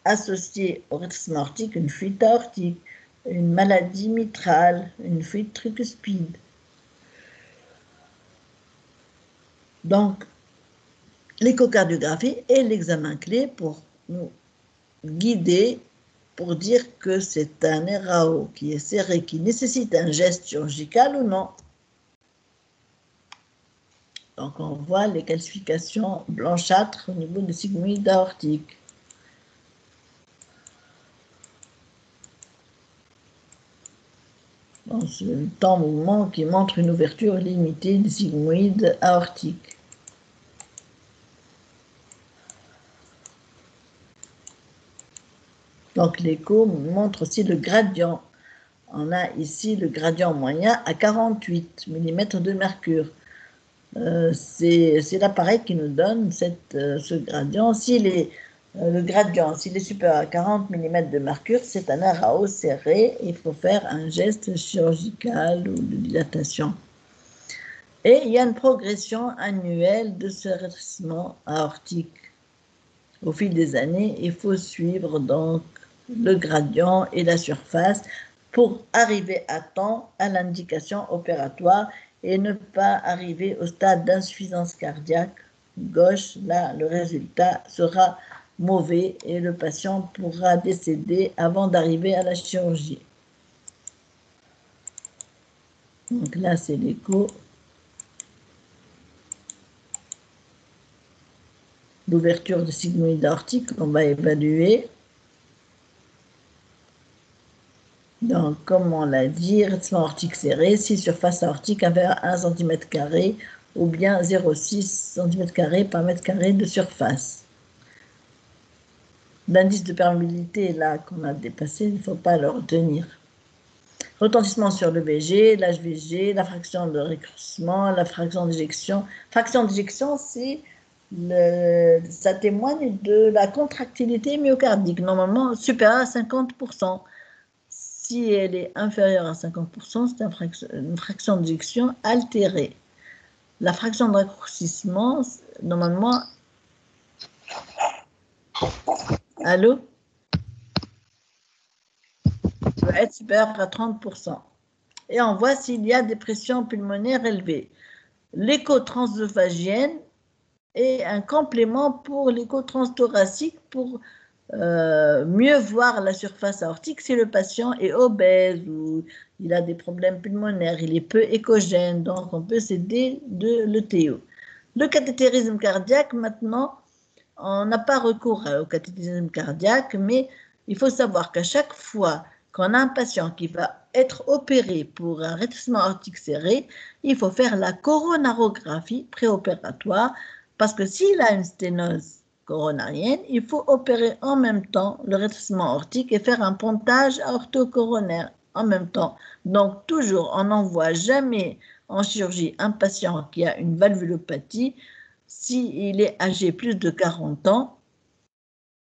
associé au rétrécissement aortique une fuite aortique, une maladie mitrale, une fuite tricuspide. Donc, l'échocardiographie est l'examen clé pour nous guider, pour dire que c'est un RAO qui est serré, qui nécessite un geste chirurgical ou non. Donc on voit les calcifications blanchâtres au niveau du sigmoïde aortique. Dans ce temps mouvement qui montre une ouverture limitée du sigmoïde aortique. Donc l'écho montre aussi le gradient. On a ici le gradient moyen à 48 mm de mercure. C'est l'appareil qui nous donne ce gradient. Le gradient, s'il est supérieur à 40 mm de mercure, c'est un RAO serré. Il faut faire un geste chirurgical ou de dilatation. Et il y a une progression annuelle de ce rétrécissement aortique. Au fil des années, il faut suivre donc le gradient et la surface pour arriver à temps à l'indication opératoire et ne pas arriver au stade d'insuffisance cardiaque gauche. Là, le résultat sera mauvais et le patient pourra décéder avant d'arriver à la chirurgie. Donc là, c'est l'écho. L'ouverture du sigmoïde aortique qu'on va évaluer. Donc, comme on l'a dit, rétrécissement aortique serré, si surface aortique inférieure à 1 cm² ou bien 0,6 cm² par mètre carré de surface. L'indice de perméabilité, là, qu'on a dépassé, il ne faut pas le retenir. Retentissement sur le VG, l'HVG, la fraction de rétrécissement, la fraction d'éjection. Fraction d'éjection, ça témoigne de la contractilité myocardique, normalement supérieure à 50%. Si elle est inférieure à 50%, c'est une fraction d'éjection altérée. La fraction de raccourcissement, normalement... Allô? Doit être supérieure à 30%. Et on voit s'il y a des pressions pulmonaires élevées. L'écho transœsophagienne est un complément pour l'écho transthoracique pour mieux voir la surface aortique si le patient est obèse ou il a des problèmes pulmonaires, il est peu échogène, donc on peut s'aider de l'ETO. Le cathétérisme cardiaque, maintenant, on n'a pas recours au cathétérisme cardiaque, mais il faut savoir qu'à chaque fois qu'on a un patient qui va être opéré pour un rétrécissement aortique serré, il faut faire la coronarographie préopératoire parce que s'il a une sténose coronarienne, il faut opérer en même temps le rétrécissement aortique et faire un pontage aortocoronaire en même temps. Donc toujours, on n'envoie jamais en chirurgie un patient qui a une valvulopathie s'il est âgé plus de 40 ans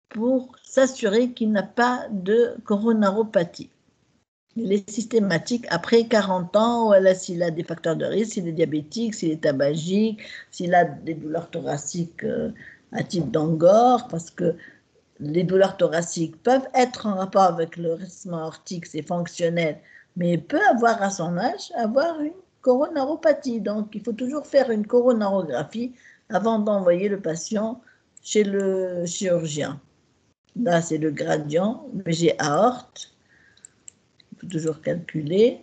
pour s'assurer qu'il n'a pas de coronaropathie. Il est systématique après 40 ans, voilà, s'il a des facteurs de risque, s'il est diabétique, s'il est tabagique, s'il a des douleurs thoraciques à type d'angor, parce que les douleurs thoraciques peuvent être en rapport avec le rétrécissement aortique, c'est fonctionnel, mais il peut avoir à son âge avoir une coronaropathie. Donc, il faut toujours faire une coronarographie avant d'envoyer le patient chez le chirurgien. Là, c'est le gradient, VG aorte. Il faut toujours calculer.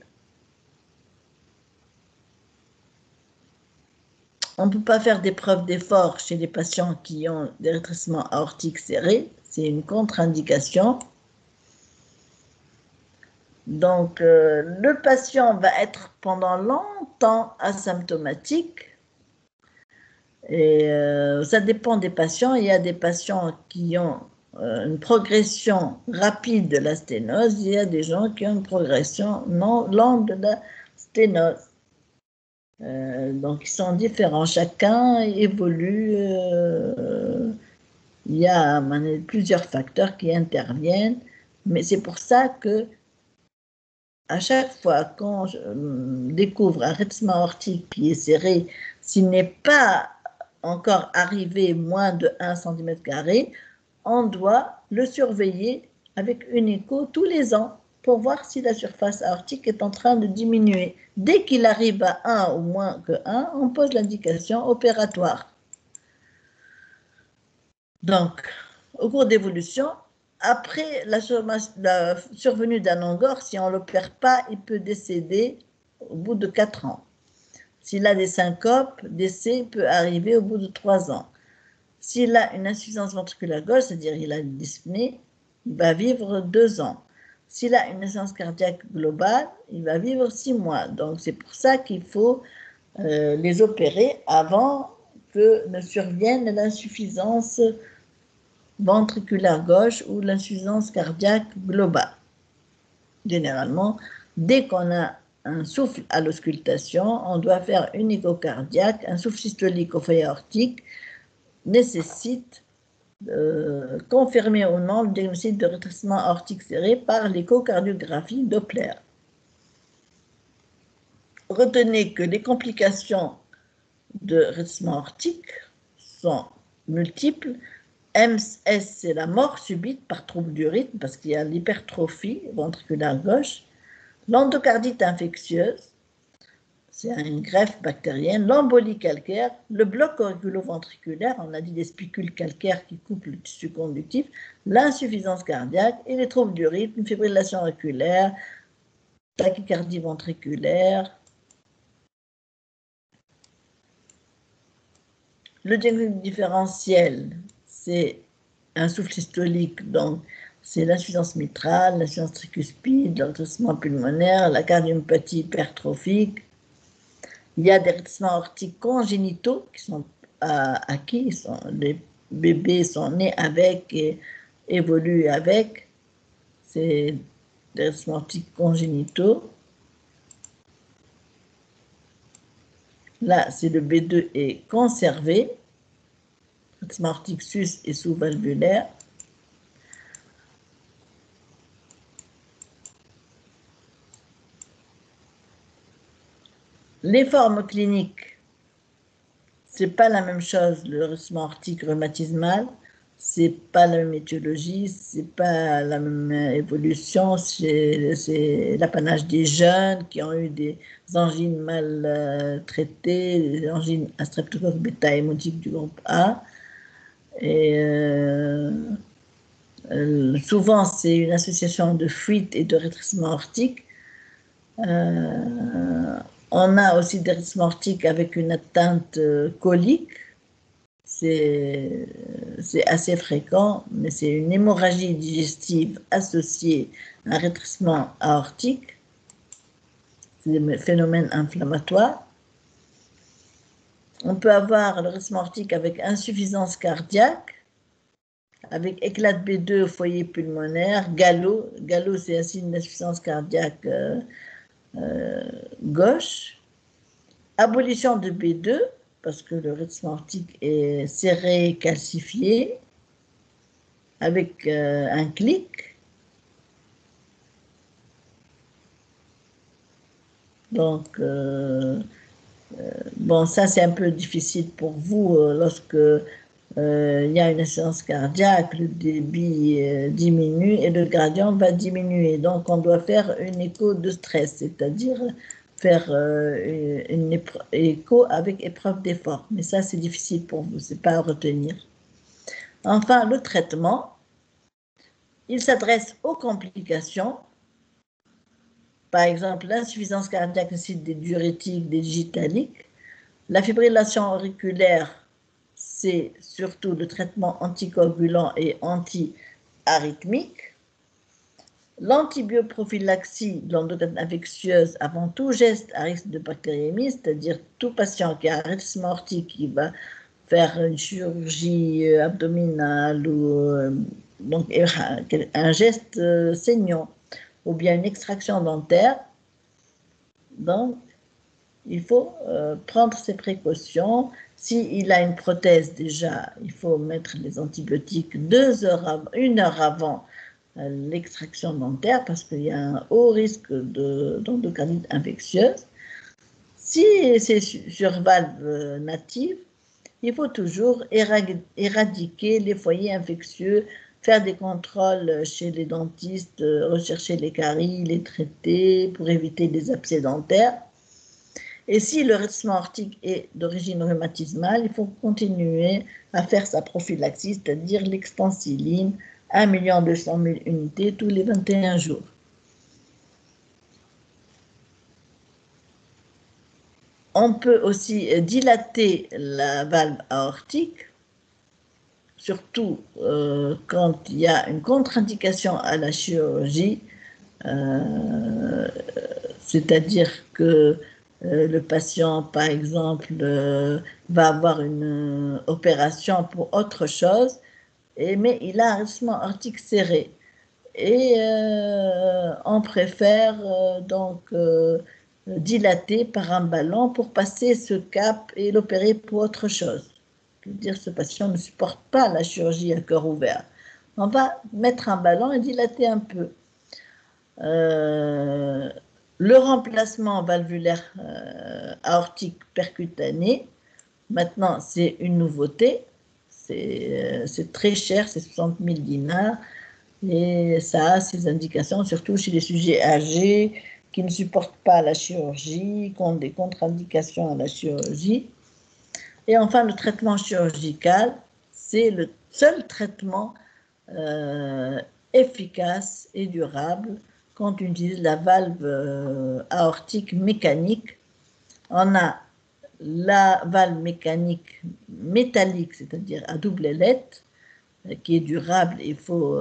On ne peut pas faire des preuves d'effort chez les patients qui ont des rétrécissements aortiques serrés. C'est une contre-indication. Donc, le patient va être pendant longtemps asymptomatique. Et ça dépend des patients. Il y a des patients qui ont une progression rapide de la sténose. Il y a des gens qui ont une progression lente de la sténose. Donc, ils sont différents. Chacun évolue. Il y a plusieurs facteurs qui interviennent. Mais c'est pour ça que à chaque fois qu'on découvre un rétrécissement aortique qui est serré, s'il n'est pas encore arrivé moins de 1 cm², on doit le surveiller avec une écho tous les ans pour voir si la surface aortique est en train de diminuer. Dès qu'il arrive à 1 ou moins que 1, on pose l'indication opératoire. Donc, au cours d'évolution, après la survenue d'un angor, si on ne l'opère pas, il peut décéder au bout de 4 ans. S'il a des syncopes, décès peut arriver au bout de 3 ans. S'il a une insuffisance ventriculaire gauche, c'est-à-dire il a une dyspnée, il va vivre 2 ans. S'il a une insuffisance cardiaque globale, il va vivre 6 mois. Donc c'est pour ça qu'il faut les opérer avant que ne survienne l'insuffisance ventriculaire gauche ou l'insuffisance cardiaque globale. Généralement, dès qu'on a un souffle à l'auscultation, on doit faire une écho cardiaque, un souffle systolique au foyer aortique nécessite confirmer ou non le diagnostic de rétrécissement aortique serré par l'échocardiographie Doppler. Retenez que les complications de rétrécissement aortique sont multiples. MS, c'est la mort subite par trouble du rythme parce qu'il y a l'hypertrophie ventriculaire gauche, l'endocardite infectieuse, c'est une greffe bactérienne, l'embolie calcaire, le bloc auriculo-ventriculaire, on a dit des spicules calcaires qui coupent le tissu conductif, l'insuffisance cardiaque et les troubles du rythme, fibrillation auriculaire, tachycardie ventriculaire. Le diagnostic différentiel, c'est un souffle systolique, donc c'est l'insuffisance mitrale, l'insuffisance tricuspide, l'entrissement pulmonaire, la cardiomyopathie hypertrophique. Il y a des rétrécissements aortiques congénitaux qui sont acquis, les bébés sont nés avec et évoluent avec. C'est des rétrécissements aortiques congénitaux. Là, c'est le B2 est conservé. Rétrécissement aortique sus et sous-valvulaire. Les formes cliniques, c'est pas la même chose, le rétrécissement aortique rhumatismal, c'est pas la même étiologie, c'est pas la même évolution, c'est l'apanage des jeunes qui ont eu des angines mal traitées, des angines à streptocoque bêta-hémolytique du groupe A. Et souvent, c'est une association de fuite et de rétrécissement aortique. On a aussi des rétrécissements aortiques avec une atteinte colique. C'est assez fréquent, mais c'est une hémorragie digestive associée à un rétrécissement aortique. C'est des phénomènes inflammatoires. On peut avoir le rétrécissement aortique avec insuffisance cardiaque, avec éclat de B2 au foyer pulmonaire, galop. Galop, c'est un signe d'insuffisance cardiaque gauche. Abolition de B2, parce que le rétrécissement aortique est serré, calcifié, avec un clic. Donc, bon, ça c'est un peu difficile pour vous lorsque il y a une insuffisance cardiaque, le débit diminue et le gradient va diminuer. Donc, on doit faire une écho de stress, c'est-à-dire faire une écho avec épreuve d'effort. Mais ça, c'est difficile pour vous, c'est pas à retenir. Enfin, le traitement, il s'adresse aux complications. Par exemple, l'insuffisance cardiaque nécessite des diurétiques, des digitaliques. La fibrillation auriculaire, c'est surtout le traitement anticoagulant et anti-arythmique. L'antibioprophylaxie de l'endocarite infectieuse avant tout geste à risque de bactériémie, c'est-à-dire tout patient qui a un rétrécissement aortique qui va faire une chirurgie abdominale ou donc un geste saignant ou bien une extraction dentaire. Donc, il faut prendre ses précautions. S'il a une prothèse déjà, il faut mettre les antibiotiques 1 heure avant l'extraction dentaire parce qu'il y a un haut risque d'endocardite infectieuse. Si c'est sur valve native, il faut toujours éradiquer les foyers infectieux, faire des contrôles chez les dentistes, rechercher les caries, les traiter pour éviter les abcès dentaires. Et si le rétrécissement aortique est d'origine rhumatismale, il faut continuer à faire sa prophylaxie, c'est-à-dire l'extensiline, 1 200 000 unités tous les 21 jours. On peut aussi dilater la valve aortique, surtout quand il y a une contre-indication à la chirurgie, c'est-à-dire que le patient, par exemple, va avoir une opération pour autre chose, mais il a un rétrécissement aortique serré. Et on préfère donc dilater par un ballon pour passer ce cap et l'opérer pour autre chose. Je veux dire, ce patient ne supporte pas la chirurgie à cœur ouvert. On va mettre un ballon et dilater un peu. Le remplacement valvulaire aortique percutané, maintenant c'est une nouveauté, c'est très cher, c'est 60 000 dinars, et ça a ses indications, surtout chez les sujets âgés qui ne supportent pas la chirurgie, qui ont des contre-indications à la chirurgie. Et enfin, le traitement chirurgical, c'est le seul traitement efficace et durable quand on utilise la valve aortique mécanique. On a la valve mécanique métallique, c'est-à-dire à double ailette, qui est durable. Il faut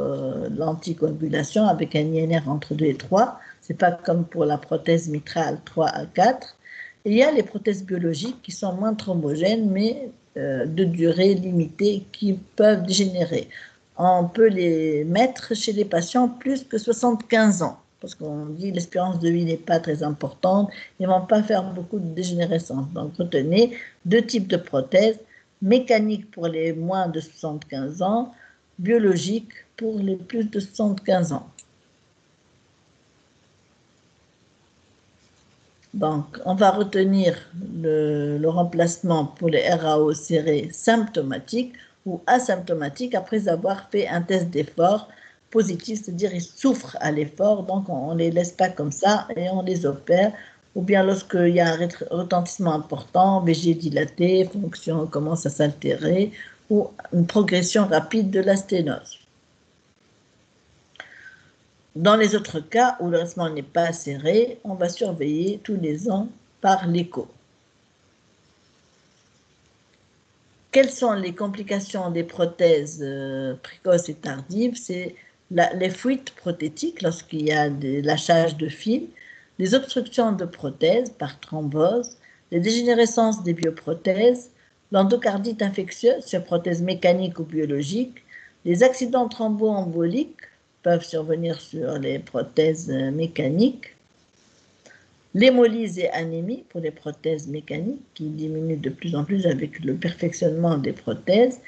l'anticoagulation avec un INR entre 2 et 3. Ce n'est pas comme pour la prothèse mitrale 3 à 4. Et il y a les prothèses biologiques qui sont moins thrombogènes, mais de durée limitée, qui peuvent dégénérer. On peut les mettre chez les patients plus que 75 ans, parce qu'on dit que l'espérance de vie n'est pas très importante, ils ne vont pas faire beaucoup de dégénérescence. Donc retenez 2 types de prothèses, mécanique pour les moins de 75 ans, biologique pour les plus de 75 ans. Donc, on va retenir le remplacement pour les RAO serrés symptomatiques ou asymptomatiques après avoir fait un test d'effort positif, c'est-à-dire ils souffrent à l'effort, donc on ne les laisse pas comme ça et on les opère. Ou bien lorsqu'il y a un retentissement important, VG dilaté, fonction commence à s'altérer, ou une progression rapide de la sténose. Dans les autres cas où le rétrécissement n'est pas serré, on va surveiller tous les ans par l'écho. Quelles sont les complications des prothèses précoces et tardives? C'est les fuites prothétiques lorsqu'il y a des lâchages de fils, les obstructions de prothèses par thrombose, les dégénérescences des bioprothèses, l'endocardite infectieuse sur prothèses mécaniques ou biologiques, les accidents thromboemboliques peuvent survenir sur les prothèses mécaniques, l'hémolyse et anémie pour les prothèses mécaniques qui diminuent de plus en plus avec le perfectionnement des prothèses.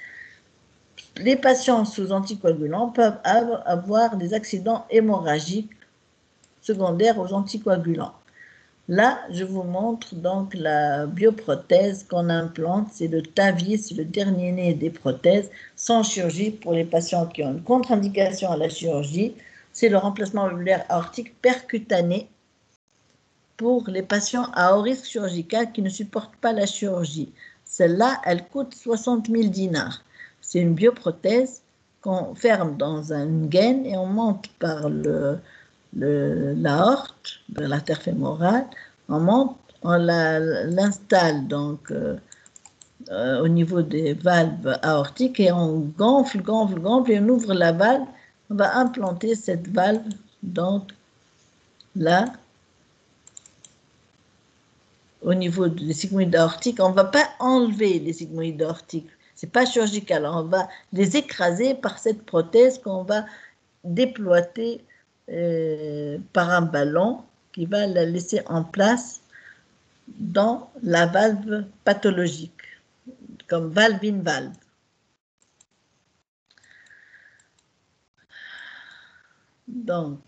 Les patients sous anticoagulants peuvent avoir des accidents hémorragiques secondaires aux anticoagulants. Là, je vous montre donc la bioprothèse qu'on implante, c'est le TAVI, c'est le dernier né des prothèses, sans chirurgie pour les patients qui ont une contre-indication à la chirurgie. C'est le remplacement valvulaire aortique percutané pour les patients à haut risque chirurgical qui ne supportent pas la chirurgie. Celle-là, elle coûte 60 000 dinars. C'est une bioprothèse qu'on ferme dans une gaine et on monte par l'aorte, vers l'artère fémorale, on monte, on l'installe donc au niveau des valves aortiques et on gonfle et on ouvre la valve. On va implanter cette valve donc là, au niveau des sigmoïdes aortiques. On ne va pas enlever les sigmoïdes aortiques, ce n'est pas chirurgical, on va les écraser par cette prothèse qu'on va déployer par un ballon qui va la laisser en place dans la valve pathologique, comme valve in valve. Donc,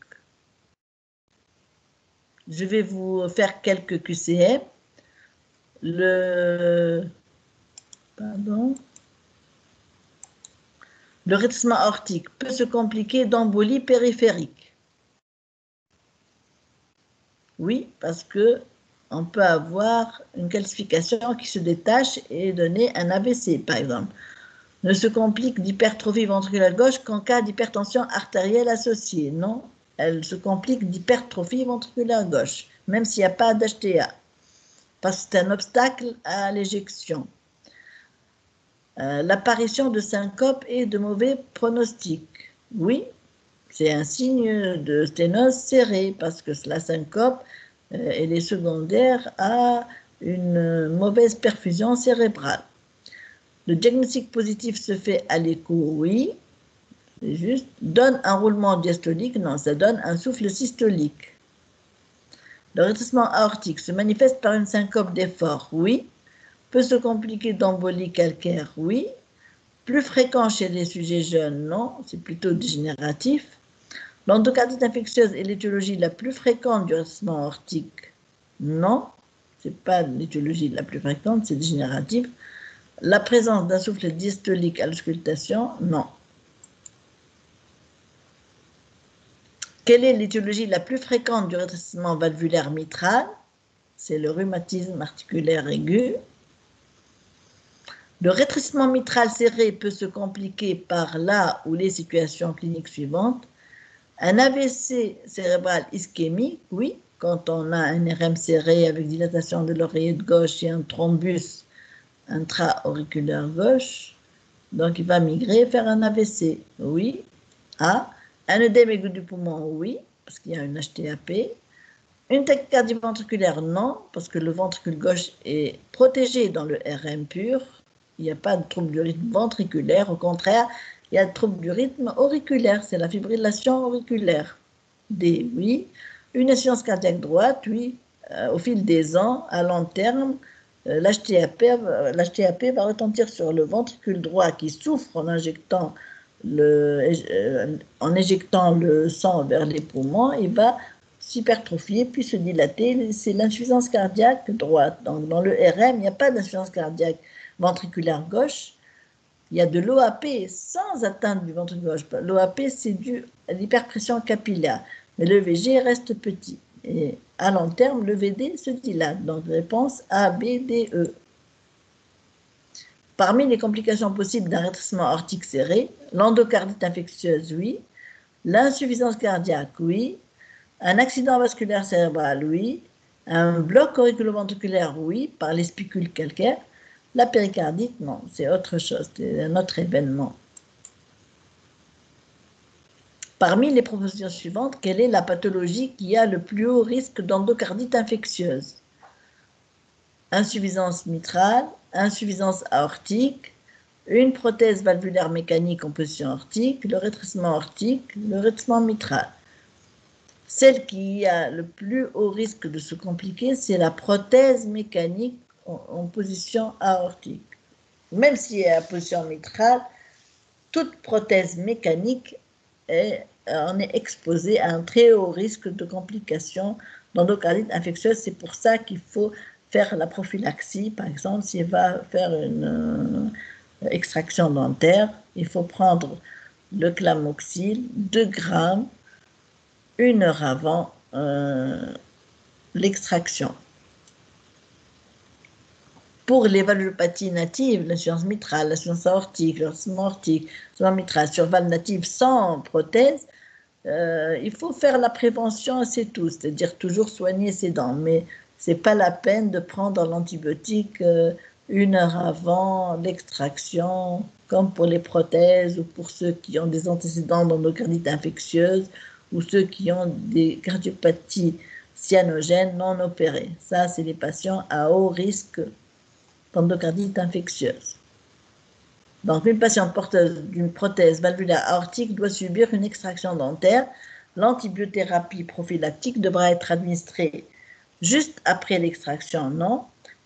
je vais vous faire quelques QCM. Le rétrécissement aortique peut se compliquer d'embolie périphérique. Oui, parce que on peut avoir une calcification qui se détache et donner un AVC, par exemple. Ne se complique d'hypertrophie ventriculaire gauche qu'en cas d'hypertension artérielle associée. Non, elle se complique d'hypertrophie ventriculaire gauche, même s'il n'y a pas d'HTA, parce que c'est un obstacle à l'éjection. L'apparition de syncope et de mauvais pronostics. Oui, c'est un signe de sténose serrée, parce que la syncope, elle est secondaire à une mauvaise perfusion cérébrale. Le diagnostic positif se fait à l'écho, oui, c'est juste. Donne un roulement diastolique, non, ça donne un souffle systolique. Le rétrécissement aortique se manifeste par une syncope d'effort, oui. Peut se compliquer d'embolie calcaire, oui. Plus fréquent chez les sujets jeunes, non, c'est plutôt dégénératif. L'endocardite infectieuse est l'étiologie la plus fréquente du rétrécissement aortique, non, c'est pas l'étiologie la plus fréquente, c'est dégénératif. La présence d'un souffle diastolique à l'auscultation, non. Quelle est l'étiologie la plus fréquente du rétrécissement valvulaire mitral? C'est le rhumatisme articulaire aigu. Le rétrécissement mitral serré peut se compliquer par la ou les situations cliniques suivantes. Un AVC cérébral ischémique, oui, quand on a un RM serré avec dilatation de l'oreillette gauche et un thrombus intra-auriculaire gauche, donc il va migrer vers un AVC, oui. A. Un œdème aigu du poumon, oui, parce qu'il y a une HTAP. Une tachycardie ventriculaire, non, parce que le ventricule gauche est protégé dans le RM pur. Il n'y a pas de trouble du rythme ventriculaire, au contraire, il y a de trouble du rythme auriculaire, c'est la fibrillation auriculaire. D, oui. Une insuffisance cardiaque droite, oui. Au fil des ans, à long terme, l'HTAP va retentir sur le ventricule droit qui souffre en injectant le sang vers les poumons, il va s'hypertrophier puis se dilater. C'est l'insuffisance cardiaque droite. Donc, dans le RM, il n'y a pas d'insuffisance cardiaque ventriculaire gauche. Il y a de l'OAP sans atteinte du ventricule gauche. L'OAP, c'est dû à l'hyperpression capillaire. Mais le VG reste petit. Et à long terme, le VD se dilate. Donc, réponse A, B, D, E. Parmi les complications possibles d'un rétrécissement aortique serré, l'endocardite infectieuse, oui. L'insuffisance cardiaque, oui. Un accident vasculaire cérébral, oui. Un bloc auriculo-ventriculaire, oui, par les spicules calcaires. La péricardite, non, c'est autre chose, c'est un autre événement. Parmi les propositions suivantes, quelle est la pathologie qui a le plus haut risque d'endocardite infectieuse? Insuffisance mitrale, insuffisance aortique, une prothèse valvulaire mécanique en position aortique, le rétrécissement aortique, le rétrécissement mitral. Celle qui a le plus haut risque de se compliquer, c'est la prothèse mécanique en position aortique. Même si elle est en position mitrale, toute prothèse mécanique on est exposé à un très haut risque de complications d'endocardite infectieuse. C'est pour ça qu'il faut faire la prophylaxie. Par exemple, s'il va faire une extraction dentaire, il faut prendre le clamoxyl, 2 grammes, 1 heure avant l'extraction. Pour les valvulopathies natives, l'insuffisance mitrale, l'insuffisance aortique, le rétrécissement aortique, l'insuffisance mitrale sur valve native sans prothèse, il faut faire la prévention, c'est tout, c'est-à-dire toujours soigner ses dents, mais ce n'est pas la peine de prendre l'antibiotique 1 heure avant l'extraction, comme pour les prothèses ou pour ceux qui ont des antécédents d'endocardite infectieuse ou ceux qui ont des cardiopathies cyanogènes non opérées. Ça, c'est les patients à haut risque d'endocardite infectieuse. Donc, une patiente porteuse d'une prothèse valvulaire aortique doit subir une extraction dentaire. L'antibiothérapie prophylactique devra être administrée juste après l'extraction, non.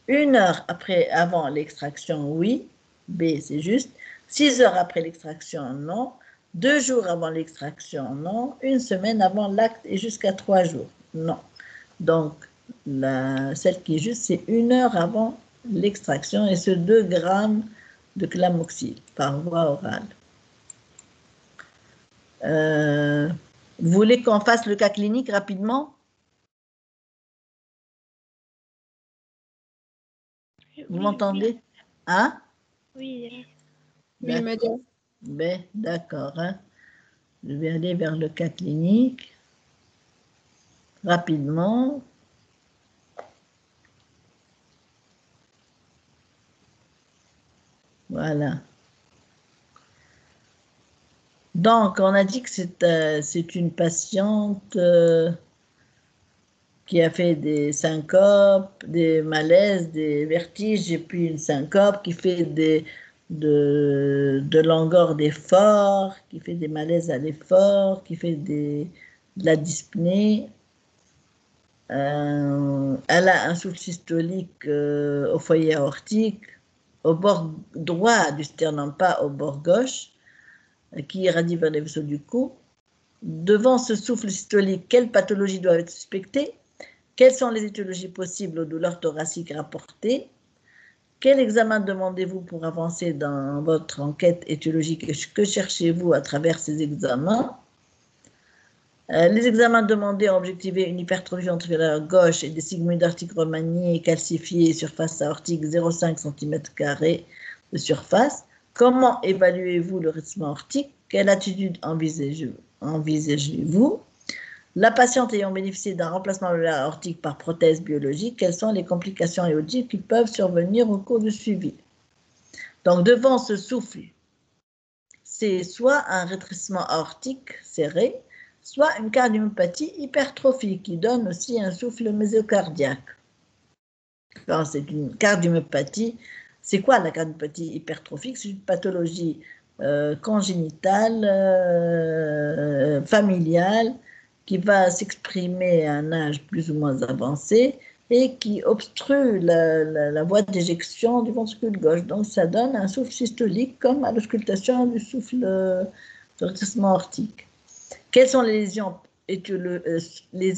1 heure avant l'extraction, oui. B, c'est juste. 6 heures après l'extraction, non. 2 jours avant l'extraction, non. 1 semaine avant l'acte et jusqu'à 3 jours, non. Donc, celle qui est juste, c'est 1 heure avant l'extraction et ce 2 grammes de clamoxyl par voie orale. Vous voulez qu'on fasse le cas clinique rapidement? Vous m'entendez? Hein? Oui. Oui, madame. Ben, d'accord. Hein. Je vais aller vers le cas clinique rapidement. Voilà. Donc, on a dit que c'est une patiente qui a fait des syncopes, des malaises, des vertiges, et puis une syncope qui fait de l'angor d'effort, qui fait des malaises à l'effort, qui fait de la dyspnée. Elle a un souffle systolique au foyer aortique, au bord droit du sternum, pas au bord gauche, qui irradie vers les vaisseaux du cou. Devant ce souffle systolique, quelle pathologie doit être suspectée? Quelles sont les étiologies possibles aux douleurs thoraciques rapportées? Quel examen demandez-vous pour avancer dans votre enquête étiologique? Que cherchez-vous à travers ces examens? Les examens demandés ont objectivé une hypertrophie ventriculaire gauche et des sigmoïdes aortiques remaniés, calcifiés, surface aortique 0,5 cm² de surface. Comment évaluez-vous le rythme aortique? Quelle attitude envisagez-vous? La patiente ayant bénéficié d'un remplacement valvulaire aortique par prothèse biologique, quelles sont les complications aortiques qui peuvent survenir au cours du suivi? Donc, devant ce souffle, c'est soit un rétrécissement aortique serré, soit une cardiomyopathie hypertrophique qui donne aussi un souffle mésocardiaque. Quand c'est une cardiomyopathie, c'est quoi la cardiomyopathie hypertrophique? C'est une pathologie congénitale, familiale, qui va s'exprimer à un âge plus ou moins avancé et qui obstrue la voie d'éjection du ventricule gauche. Donc, ça donne un souffle systolique comme à l'auscultation du souffle de rétrécissement aortique. Quelles sont les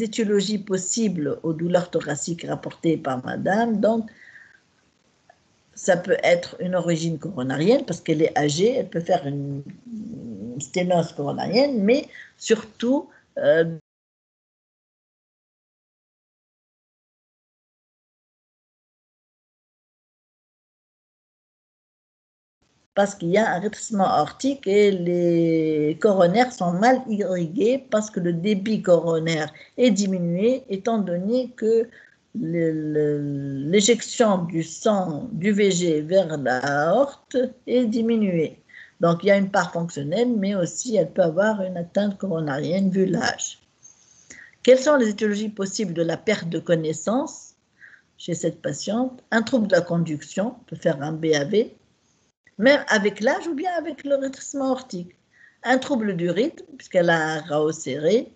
étiologies possibles aux douleurs thoraciques rapportées par madame? Donc, ça peut être une origine coronarienne parce qu'elle est âgée, elle peut faire une sténose coronarienne, mais surtout parce qu'il y a un rétrécissement aortique et les coronaires sont mal irrigués parce que le débit coronaire est diminué étant donné que l'éjection du sang du VG vers la aorte est diminuée. Donc, il y a une part fonctionnelle, mais aussi elle peut avoir une atteinte coronarienne vu l'âge. Quelles sont les étiologies possibles de la perte de connaissance chez cette patiente? Un trouble de la conduction, on peut faire un BAV, même avec l'âge ou bien avec le rétrécissement aortique. Un trouble du rythme, puisqu'elle a un RAO serré,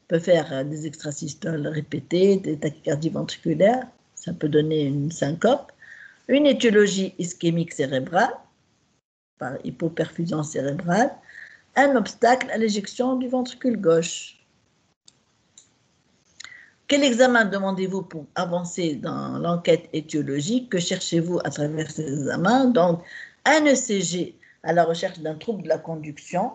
peut faire des extrasystoles répétées, des tachycardies ventriculaires, ça peut donner une syncope. Une étiologie ischémique cérébrale, par hypoperfusion cérébrale, un obstacle à l'éjection du ventricule gauche. Quel examen demandez-vous pour avancer dans l'enquête étiologique? Que cherchez-vous à travers ces examens? Donc, un ECG à la recherche d'un trouble de la conduction,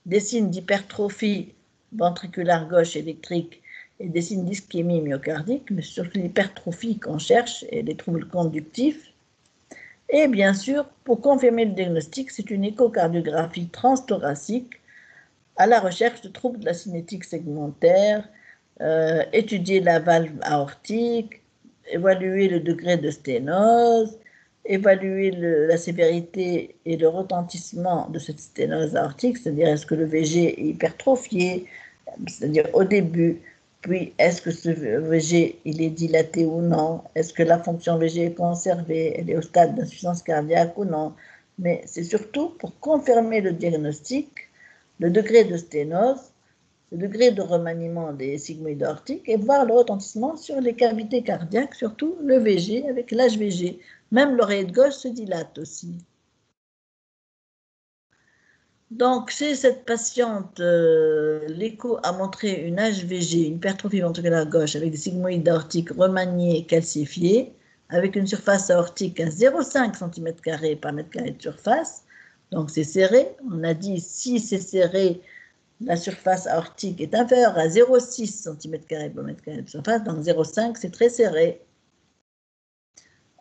des signes d'hypertrophie ventriculaire gauche électrique et des signes d'ischémie myocardique, mais surtout l'hypertrophie qu'on cherche et les troubles conductifs. Et bien sûr, pour confirmer le diagnostic, c'est une échocardiographie transthoracique à la recherche de troubles de la cinétique segmentaire, étudier la valve aortique, évaluer le degré de sténose, évaluer la sévérité et le retentissement de cette sténose aortique, c'est-à-dire est-ce que le VG est hypertrophié, c'est-à-dire au début, puis est-ce que ce VG il est dilaté ou non, est-ce que la fonction VG est conservée, elle est au stade d'insuffisance cardiaque ou non, mais c'est surtout pour confirmer le diagnostic, le degré de sténose, le degré de remaniement des sigmoïdes aortiques et voir le retentissement sur les cavités cardiaques, surtout le VG avec l'HVG. Même l'oreillette gauche se dilate aussi. Donc, chez cette patiente, l'écho a montré une HVG, une hypertrophie ventriculaire gauche avec des sigmoïdes aortiques remaniés et calcifiés, avec une surface aortique à 0,5 cm² par mètre carré de surface. Donc, c'est serré. On a dit si c'est serré, la surface aortique est inférieure à 0,6 cm² par mètre carré de surface, donc 0,5 c'est très serré.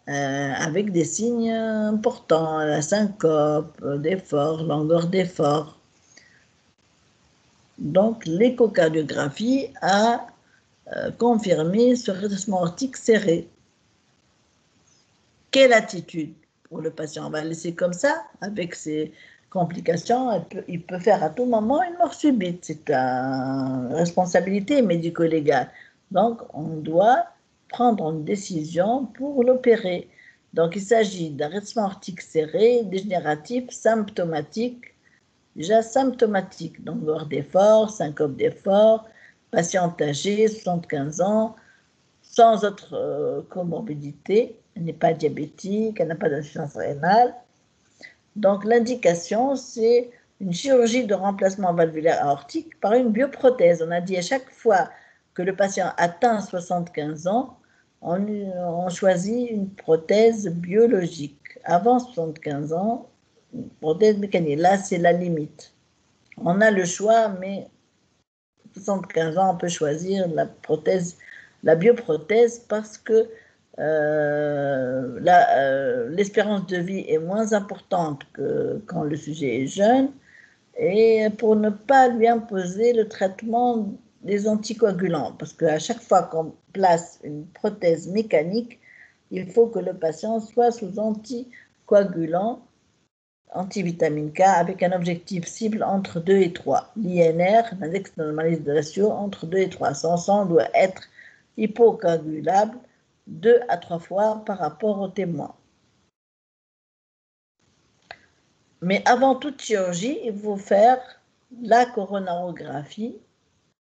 avec des signes importants, la syncope, d'effort, longueur d'effort. Donc, l'échocardiographie a confirmé ce redressement aortique serré. Quelle attitude pour le patient? On va le laisser comme ça, avec ses complications. Il peut faire à tout moment une mort subite. C'est une responsabilité médico-légale. Donc, on doit prendre une décision pour l'opérer. Donc, il s'agit d'un redressement aortique serré, dégénératif, symptomatique. Déjà symptomatique, donc longueur d'effort, syncope d'effort, patiente âgée, 75 ans, sans autre comorbidité, elle n'est pas diabétique, elle n'a pas d'insuffisance rénale. Donc l'indication, c'est une chirurgie de remplacement valvulaire aortique par une bioprothèse. On a dit à chaque fois que le patient atteint 75 ans, on choisit une prothèse biologique. Avant 75 ans, une prothèse mécanique. Là, c'est la limite. On a le choix, mais 75 ans, on peut choisir la prothèse, la bioprothèse, parce que l'espérance de vie est moins importante que quand le sujet est jeune, et pour ne pas lui imposer le traitement des anticoagulants, parce qu'à chaque fois qu'on place une prothèse mécanique, il faut que le patient soit sous anticoagulant, antivitamine K, avec un objectif cible entre 2 et 3. L'INR, l'index de normalisation de ratio, entre 2 et 3. Son sang doit être hypocoagulable 2 à 3 fois par rapport au témoin. Mais avant toute chirurgie, il faut faire la coronarographie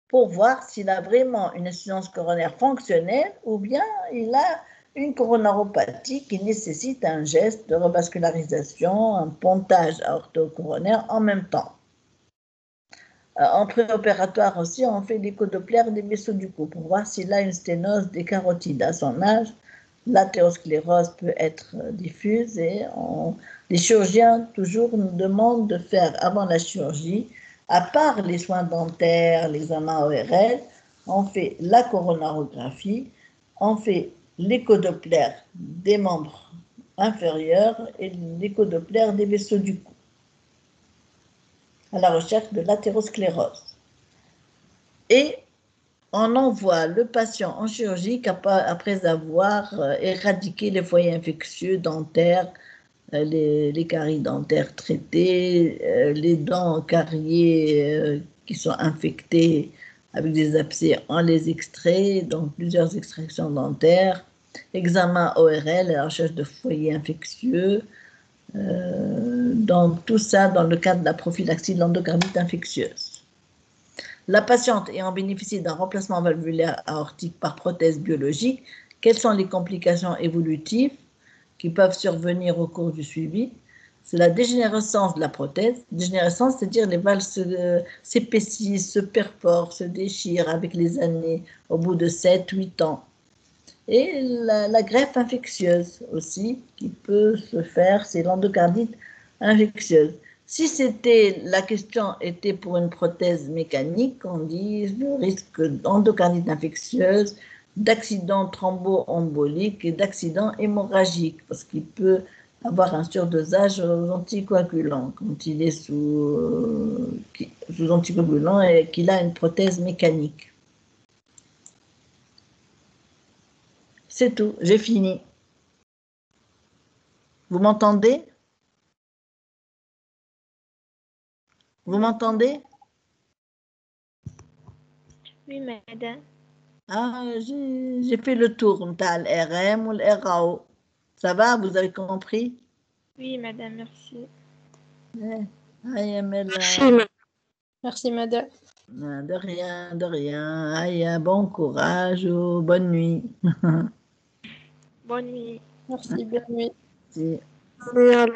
pour voir s'il a vraiment une insuffisance coronaire fonctionnelle ou bien il a une coronaropathie qui nécessite un geste de revascularisation, un pontage aorto-coronaire en même temps. En préopératoire aussi, on fait l'échodoppler des vaisseaux du cou pour voir s'il a une sténose des carotides. À son âge, l'athérosclérose peut être diffuse et les chirurgiens toujours nous demandent de faire avant la chirurgie, à part les soins dentaires, l'examen ORL, on fait la coronarographie, on fait l'échodoppler des membres inférieurs et l'échodoppler des vaisseaux du cou, à la recherche de l'athérosclérose. Et on envoie le patient en chirurgie après avoir éradiqué les foyers infectieux dentaires, les caries dentaires traitées, les dents cariées qui sont infectées avec des abcès, on les extrait, donc plusieurs extractions dentaires, examen ORL, la recherche de foyers infectieux, donc tout ça dans le cadre de la prophylaxie de l'endocardite infectieuse. La patiente ayant bénéficié d'un remplacement valvulaire aortique par prothèse biologique, quelles sont les complications évolutives qui peuvent survenir au cours du suivi? C'est la dégénérescence de la prothèse. Dégénérescence, c'est-à-dire les valves s'épaississent, se perforent, se déchirent avec les années, au bout de 7-8 ans. Et la greffe infectieuse aussi, qui peut se faire, c'est l'endocardite infectieuse. Si la question était pour une prothèse mécanique, on dit le risque d'endocardite infectieuse, d'accident thromboembolique et d'accident hémorragique, parce qu'il peut avoir un surdosage aux anticoagulants quand il est sous anticoagulants et qu'il a une prothèse mécanique. C'est tout, j'ai fini. Vous m'entendez? Vous m'entendez? Oui, madame. Ah, j'ai fait le tour, RM ou l'RAO. Ça va, vous avez compris? Oui, madame, merci. Merci, madame. De rien, de rien. Aïe, bon courage, bonne nuit. Bonne nuit. Merci, bonne nuit. Si. Allez, allez.